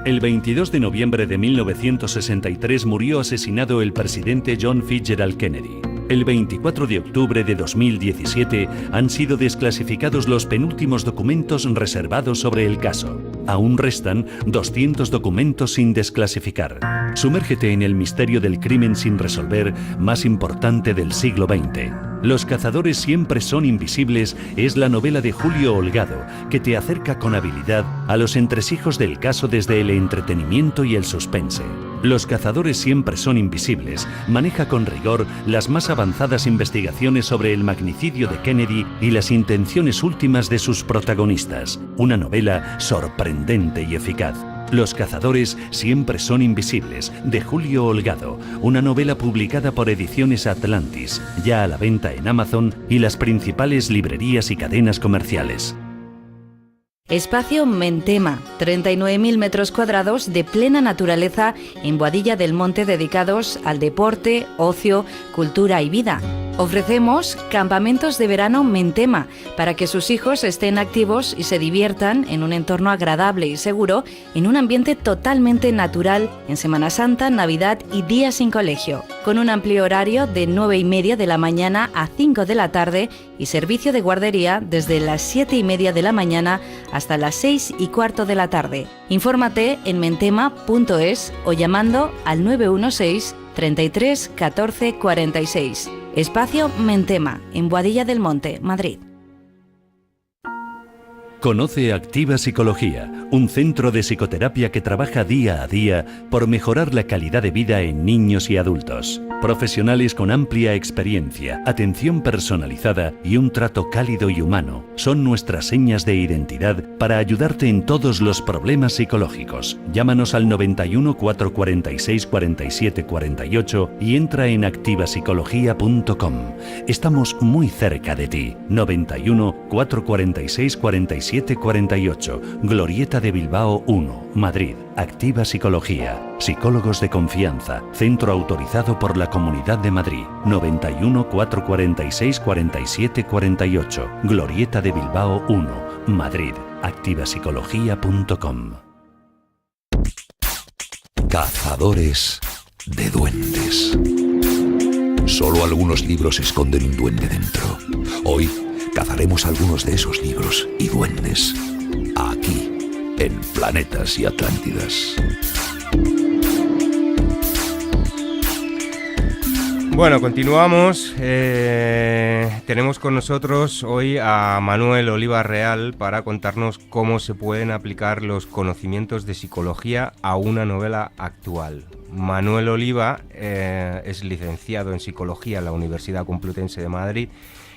El 22 de noviembre de 1963 murió asesinado el presidente John Fitzgerald Kennedy. El 24 de octubre de 2017 han sido desclasificados los penúltimos documentos reservados sobre el caso. Aún restan 200 documentos sin desclasificar. Sumérgete en el misterio del crimen sin resolver más importante del siglo XX. Los cazadores siempre son invisibles es la novela de Julio Holgado, que te acerca con habilidad a los entresijos del caso desde el entretenimiento y el suspense. Los cazadores siempre son invisibles maneja con rigor las más avanzadas investigaciones sobre el magnicidio de Kennedy y las intenciones últimas de sus protagonistas. Una novela sorprendente y eficaz. Los cazadores siempre son invisibles, de Julio Holgado, una novela publicada por Ediciones Atlantis, ya a la venta en Amazon y las principales librerías y cadenas comerciales. Espacio Mentema, 39.000 metros cuadrados de plena naturaleza en Boadilla del Monte dedicados al deporte, ocio, cultura y vida. Ofrecemos campamentos de verano Mentema para que sus hijos estén activos y se diviertan en un entorno agradable y seguro en un ambiente totalmente natural en Semana Santa, Navidad y días sin colegio, con un amplio horario de 9:30 de la mañana a 5 de la tarde y servicio de guardería desde las 7:30 de la mañana hasta las 6:15 de la tarde. Infórmate en mentema.es o llamando al 916 33 14 46. Espacio Mentema, en Boadilla del Monte, Madrid. Conoce Activa Psicología, un centro de psicoterapia que trabaja día a día por mejorar la calidad de vida en niños y adultos. Profesionales con amplia experiencia, atención personalizada y un trato cálido y humano son nuestras señas de identidad para ayudarte en todos los problemas psicológicos. Llámanos al 91 446 47 48 y entra en activapsicología.com. Estamos muy cerca de ti. 91 446 47 48, Glorieta de Bilbao 1, Madrid. Activa Psicología. Psicólogos de confianza. Centro autorizado por la Comunidad de Madrid. 91 446 47 48, Glorieta de Bilbao 1, Madrid. activapsicología.com. Cazadores de duendes. Solo algunos libros esconden un duende dentro. Hoy cazaremos algunos de esos libros y duendes aquí, en Planetas y Atlántidas. Bueno, continuamos. Tenemos con nosotros hoy a Manuel Oliva Real para contarnos cómo se pueden aplicar los conocimientos de psicología a una novela actual. Manuel Oliva es licenciado en Psicología en la Universidad Complutense de Madrid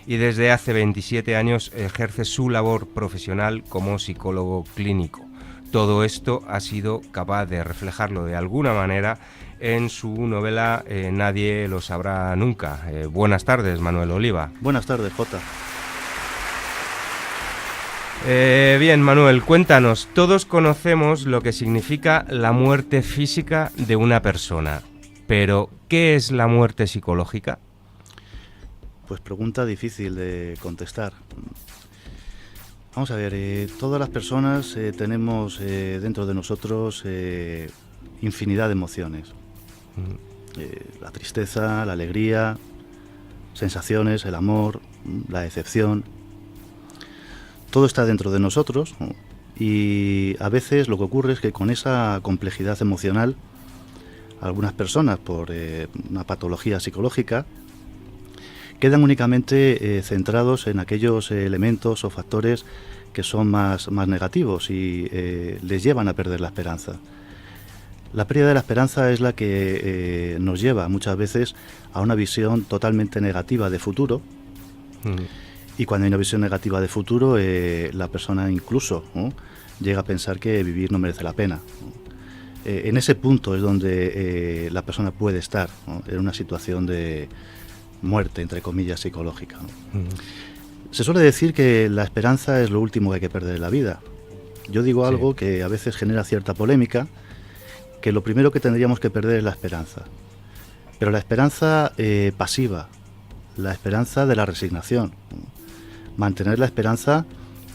y desde hace 27 años ejerce su labor profesional como psicólogo clínico. Todo esto ha sido capaz de reflejarlo de alguna manera en su novela Nadie lo sabrá nunca. Buenas tardes, Manuel Oliva. Buenas tardes, Jota. Bien, Manuel, cuéntanos. Todos conocemos lo que significa la muerte física de una persona, pero ¿qué es la muerte psicológica? Pues pregunta difícil de contestar. Vamos a ver, todas las personas tenemos dentro de nosotros infinidad de emociones. La tristeza, la alegría, sensaciones, el amor, la decepción. Todo está dentro de nosotros, ¿no? Y a veces lo que ocurre es que con esa complejidad emocional, algunas personas por una patología psicológica quedan únicamente centrados en aquellos elementos o factores que son más negativos y les llevan a perder la esperanza. La pérdida de la esperanza es la que nos lleva muchas veces a una visión totalmente negativa de futuro. Y cuando hay una visión negativa de futuro, la persona incluso, ¿no?, llega a pensar que vivir no merece la pena. En ese punto es donde la persona puede estar, ¿no?, en una situación de muerte, entre comillas, psicológica, ¿no? Se suele decir que la esperanza es lo último que hay que perder en la vida. Yo digo algo que a veces genera cierta polémica, que lo primero que tendríamos que perder es la esperanza. Pero la esperanza pasiva, la esperanza de la resignación, mantener la esperanza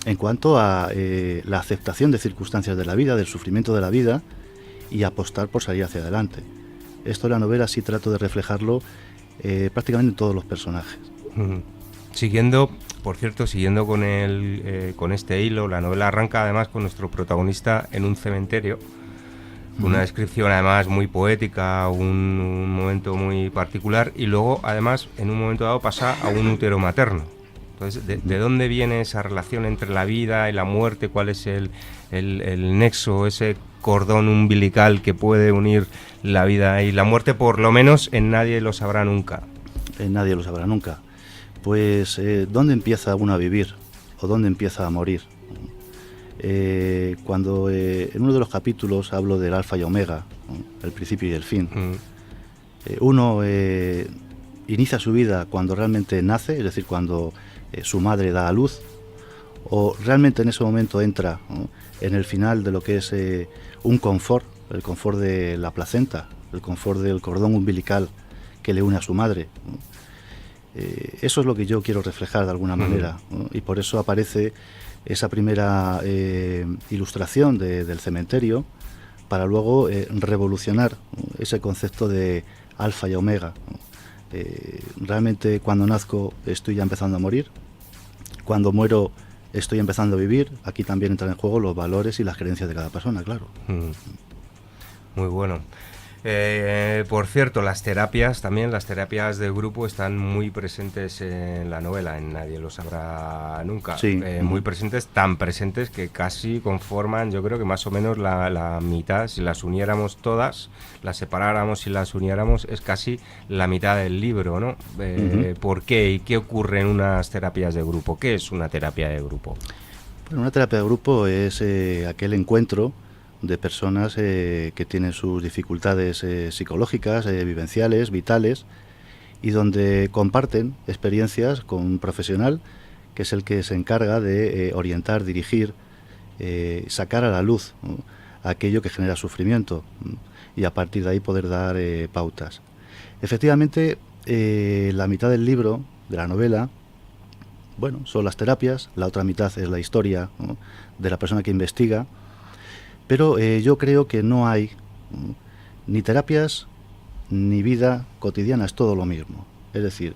en cuanto a la aceptación de circunstancias de la vida, del sufrimiento de la vida, y apostar por salir hacia adelante. Esto en la novela sí trato de reflejarlo prácticamente en todos los personajes. Siguiendo con este hilo, la novela arranca además con nuestro protagonista en un cementerio, una descripción además muy poética, un momento muy particular, y luego además en un momento dado pasa a un útero materno. Entonces, ¿de dónde viene esa relación entre la vida y la muerte? ¿Cuál es el nexo, ese cordón umbilical que puede unir la vida y la muerte? Por lo menos en Nadie lo sabrá nunca. En Nadie lo sabrá nunca. Pues, ¿dónde empieza uno a vivir? ¿O dónde empieza a morir? Cuando en uno de los capítulos hablo del alfa y omega, ¿no?, el principio y el fin. Uno inicia su vida cuando realmente nace, es decir, cuando su madre da a luz, o realmente en ese momento entra, ¿no?, en el final de lo que es un confort, el confort de la placenta, el confort del cordón umbilical que le une a su madre, ¿no? Eso es lo que yo quiero reflejar de alguna manera, ¿no? Y por eso aparece esa primera ilustración del cementerio, para luego revolucionar, ¿no?, ese concepto de alfa y omega, ¿no? Realmente cuando nazco estoy ya empezando a morir, cuando muero estoy empezando a vivir. Aquí también entran en juego los valores y las creencias de cada persona, claro. Muy bueno. Por cierto, las terapias de grupo están muy presentes en la novela, en Nadie lo sabrá nunca. Sí. Muy presentes, tan presentes que casi conforman, yo creo que más o menos la mitad, si las uniéramos todas, las separáramos y las uniéramos, es casi la mitad del libro, ¿no? ¿Por qué y qué ocurre en unas terapias de grupo? ¿Qué es una terapia de grupo? Bueno, una terapia de grupo es aquel encuentro de personas que tienen sus dificultades psicológicas, vivenciales, vitales, y donde comparten experiencias con un profesional que es el que se encarga de orientar, dirigir, sacar a la luz, ¿no?, aquello que genera sufrimiento, y a partir de ahí poder dar pautas. Efectivamente, la mitad del libro, de la novela, bueno, son las terapias, la otra mitad es la historia, ¿no?, de la persona que investiga. Pero yo creo que no hay ni terapias ni vida cotidiana, es todo lo mismo. Es decir,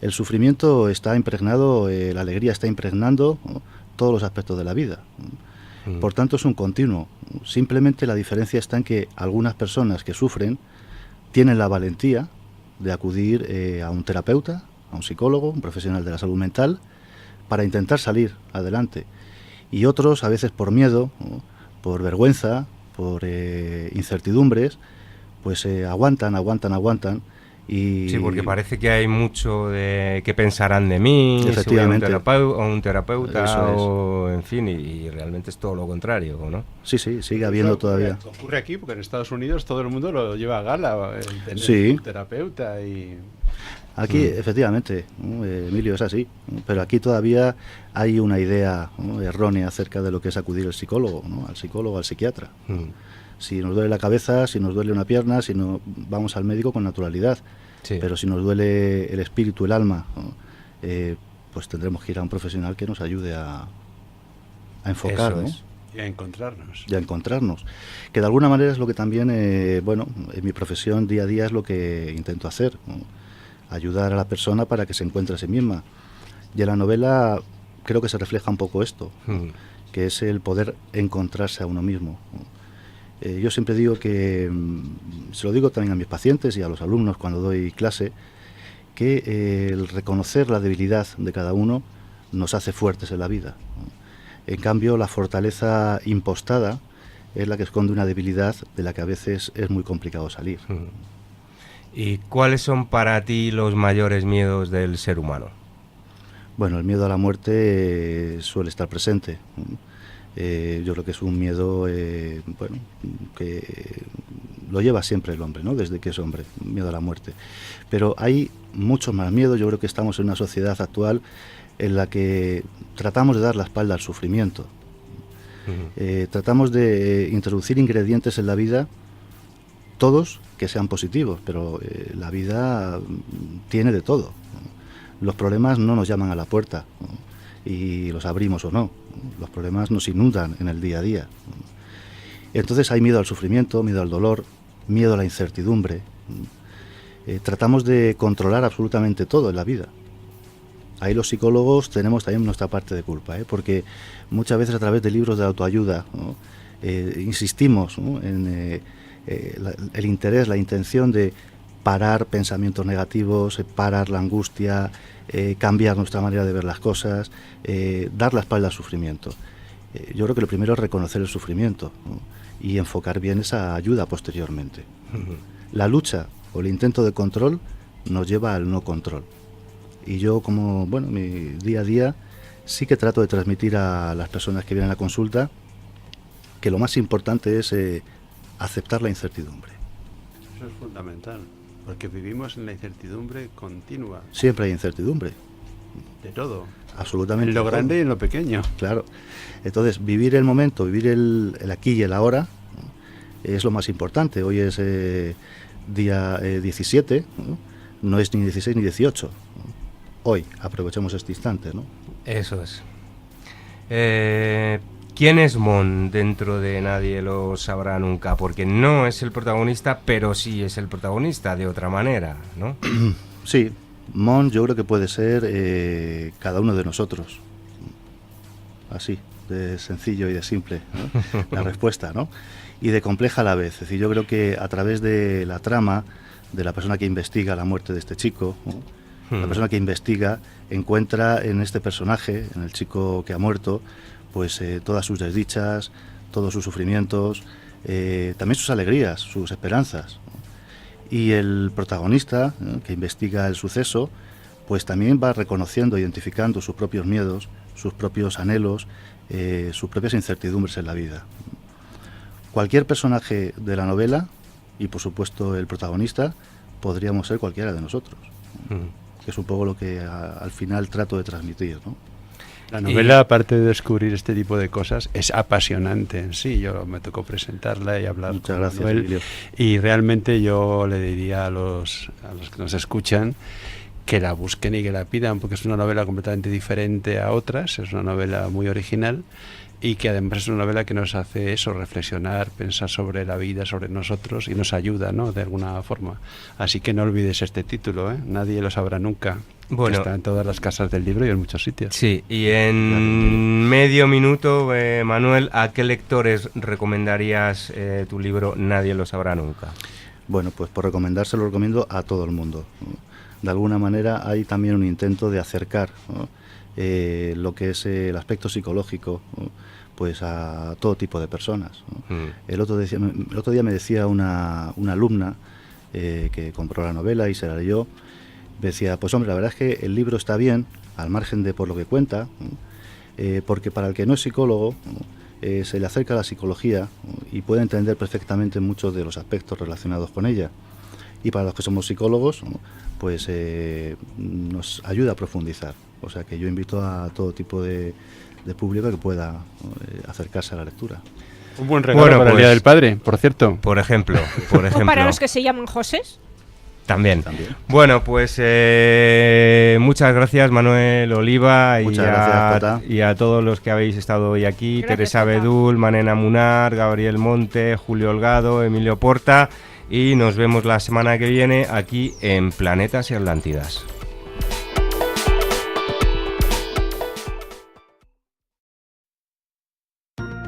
el sufrimiento está impregnado, la alegría está impregnando, ¿no?, todos los aspectos de la vida. Por tanto, es un continuo. Simplemente la diferencia está en que algunas personas que sufren tienen la valentía de acudir a un terapeuta, a un psicólogo, un profesional de la salud mental, para intentar salir adelante. Y otros, a veces por miedo, ¿no?, por vergüenza, por incertidumbres, pues aguantan. Y sí, porque parece que hay mucho de qué pensarán de mí, efectivamente, un terapeuta, o en fin, y realmente es todo lo contrario, ¿no? Sí, sigue habiendo todavía. Ocurre aquí, porque en Estados Unidos todo el mundo lo lleva a gala, el tener un terapeuta y... Aquí, efectivamente, ¿no?, Emilio, es así, ¿no?, pero aquí todavía hay una idea, ¿no?, errónea acerca de lo que es acudir al psicólogo, ¿no?, al psiquiatra. Si nos duele la cabeza, si nos duele una pierna, si no, vamos al médico con naturalidad. Sí. Pero si nos duele el espíritu, el alma, ¿no?, pues tendremos que ir a un profesional que nos ayude a enfocar, ¿no?, y a encontrarnos. Y a encontrarnos. Que de alguna manera es lo que también, bueno, en mi profesión día a día es lo que intento hacer, ¿no?, ayudar a la persona para que se encuentre a sí misma. Y en la novela creo que se refleja un poco esto, que es el poder encontrarse a uno mismo. Yo siempre digo que, se lo digo también a mis pacientes y a los alumnos cuando doy clase, que el reconocer la debilidad de cada uno nos hace fuertes en la vida. En cambio, la fortaleza impostada es la que esconde una debilidad de la que a veces es muy complicado salir. ¿Y cuáles son para ti los mayores miedos del ser humano? Bueno, el miedo a la muerte suele estar presente. Yo creo que es un miedo, bueno, que lo lleva siempre el hombre, ¿no?, desde que es hombre, miedo a la muerte. Pero hay muchos más miedos. Yo creo que estamos en una sociedad actual en la que tratamos de dar la espalda al sufrimiento. Tratamos de introducir ingredientes en la vida, todos que sean positivos, pero la vida tiene de todo. Los problemas no nos llaman a la puerta, ¿no?, y los abrimos o no. Los problemas nos inundan en el día a día. Entonces hay miedo al sufrimiento, miedo al dolor, miedo a la incertidumbre. Tratamos de controlar absolutamente todo en la vida. Ahí los psicólogos tenemos también nuestra parte de culpa, porque muchas veces a través de libros de autoayuda, ¿no?, insistimos, ¿no?, en el interés, la intención de parar pensamientos negativos, parar la angustia, cambiar nuestra manera de ver las cosas, dar la espalda al sufrimiento. Yo creo que lo primero es reconocer el sufrimiento, ¿no?, y enfocar bien esa ayuda posteriormente. La lucha o el intento de control nos lleva al no control. Y yo, como, bueno, mi día a día sí que trato de transmitir a las personas que vienen a la consulta que lo más importante es aceptar la incertidumbre. Eso es fundamental, porque vivimos en la incertidumbre continua. Siempre hay incertidumbre. De todo. Absolutamente. En lo grande y en lo pequeño. Claro. Entonces, vivir el momento, vivir el aquí y el ahora, ¿no?, es lo más importante. Hoy es día 17, ¿no?, es ni 16 ni 18. ¿no? Hoy, aprovechemos este instante, ¿no? Eso es. ¿Quién es Mon dentro de Nadie lo sabrá nunca? Porque no es el protagonista, pero sí es el protagonista de otra manera, ¿no? Sí, Mon yo creo que puede ser cada uno de nosotros. Así, de sencillo y de simple, ¿no? La respuesta, ¿no? Y de compleja a la vez. Es decir, yo creo que a través de la trama de la persona que investiga la muerte de este chico, ¿no? La persona que investiga encuentra en este personaje, en el chico que ha muerto, pues todas sus desdichas, todos sus sufrimientos, también sus alegrías, sus esperanzas, ¿no? Y el protagonista, ¿no?, que investiga el suceso, pues también va reconociendo, identificando sus propios miedos, sus propios anhelos, sus propias incertidumbres en la vida. Cualquier personaje de la novela, y por supuesto el protagonista, podríamos ser cualquiera de nosotros, que es un poco lo que al final trato de transmitir, ¿no? La novela, aparte de descubrir este tipo de cosas, es apasionante en sí. Yo me tocó presentarla y hablar con Manuel, Emilio. Y realmente yo le diría a los que nos escuchan que la busquen y que la pidan, porque es una novela completamente diferente a otras, es una novela muy original y que además es una novela que nos hace eso, reflexionar, pensar sobre la vida, sobre nosotros, y nos ayuda, ¿no?, de alguna forma. Así que no olvides este título, ¿eh? Nadie lo sabrá nunca. Bueno, está en todas las casas del libro y en muchos sitios. Sí, y en medio minuto, Manuel, ¿a qué lectores recomendarías tu libro Nadie lo sabrá nunca? Bueno, pues por recomendárselo, lo recomiendo a todo el mundo, ¿no? De alguna manera hay también un intento de acercar, ¿no?, lo que es el aspecto psicológico, ¿no?, pues a todo tipo de personas, ¿no? El otro día me decía una alumna que compró la novela y se la leyó, decía, pues hombre, la verdad es que el libro está bien, al margen de por lo que cuenta, ¿no?, porque para el que no es psicólogo, ¿no?, se le acerca a la psicología, ¿no?, y puede entender perfectamente muchos de los aspectos relacionados con ella. Y para los que somos psicólogos, ¿no?, pues nos ayuda a profundizar. O sea que yo invito a todo tipo de público que pueda acercarse a la lectura. Un buen regalo para el Día del Padre, por cierto. Por ejemplo. O para los que se llaman Josés. También. Bueno, pues muchas gracias, Manuel Oliva, y a todos los que habéis estado hoy aquí. Gracias, Teresa Bedul, Manena Munar, Gabriel Monte, Julio Holgado, Emilio Porta, y nos vemos la semana que viene aquí en Planetas y Atlántidas.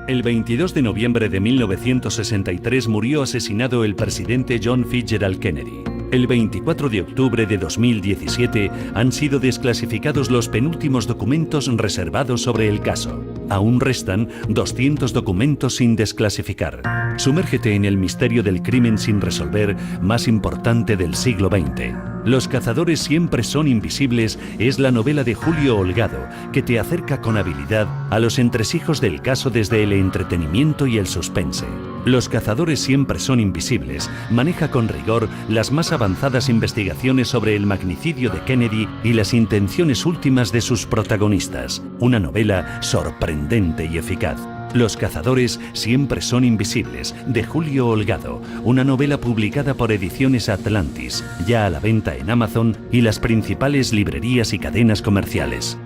El 22 de noviembre de 1963 murió asesinado el presidente John Fitzgerald Kennedy. El 24 de octubre de 2017 han sido desclasificados los penúltimos documentos reservados sobre el caso. Aún restan 200 documentos sin desclasificar. Sumérgete en el misterio del crimen sin resolver más importante del siglo XX. Los cazadores siempre son invisibles es la novela de Julio Holgado, que te acerca con habilidad a los entresijos del caso desde el entretenimiento y el suspense. Los cazadores siempre son invisibles maneja con rigor las más avanzadas investigaciones sobre el magnicidio de Kennedy y las intenciones últimas de sus protagonistas. Una novela sorprendente y eficaz. Los cazadores siempre son invisibles, de Julio Holgado, una novela publicada por Ediciones Atlantis, ya a la venta en Amazon y las principales librerías y cadenas comerciales.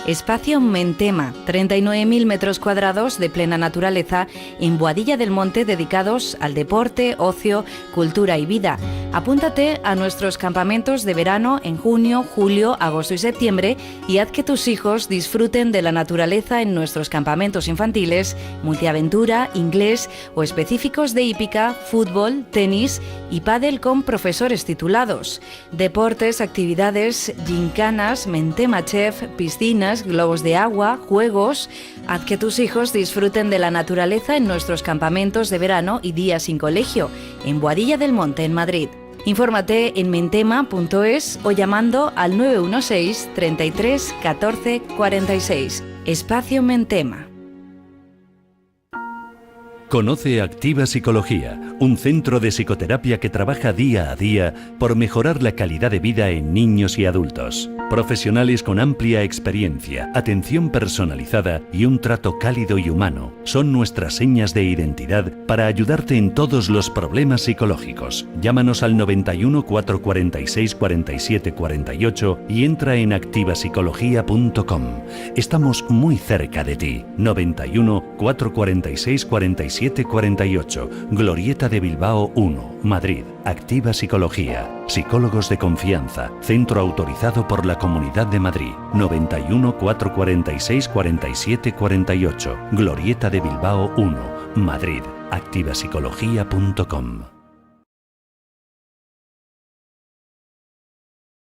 Espacio Mentema, 39.000 metros cuadrados de plena naturaleza en Boadilla del Monte dedicados al deporte, ocio, cultura y vida. Apúntate a nuestros campamentos de verano en junio, julio, agosto y septiembre y haz que tus hijos disfruten de la naturaleza en nuestros campamentos infantiles, multiaventura, inglés o específicos de hípica, fútbol, tenis y pádel con profesores titulados. Deportes, actividades, gincanas, Mentema Chef, piscinas, globos de agua, juegos. Haz que tus hijos disfruten de la naturaleza en nuestros campamentos de verano y días sin colegio, en Boadilla del Monte, en Madrid. Infórmate en mentema.es o llamando al 916 33 14 46. Espacio Mentema. Conoce Activa Psicología, un centro de psicoterapia que trabaja día a día por mejorar la calidad de vida en niños y adultos. Profesionales con amplia experiencia, atención personalizada y un trato cálido y humano son nuestras señas de identidad para ayudarte en todos los problemas psicológicos. Llámanos al 91 446 47 48 y entra en activapsicología.com. Estamos muy cerca de ti. 91 446 47 4748, Glorieta de Bilbao 1, Madrid. Activa Psicología. Psicólogos de confianza. Centro autorizado por la Comunidad de Madrid. 91 446 47 48, Glorieta de Bilbao 1, Madrid. activapsicología.com.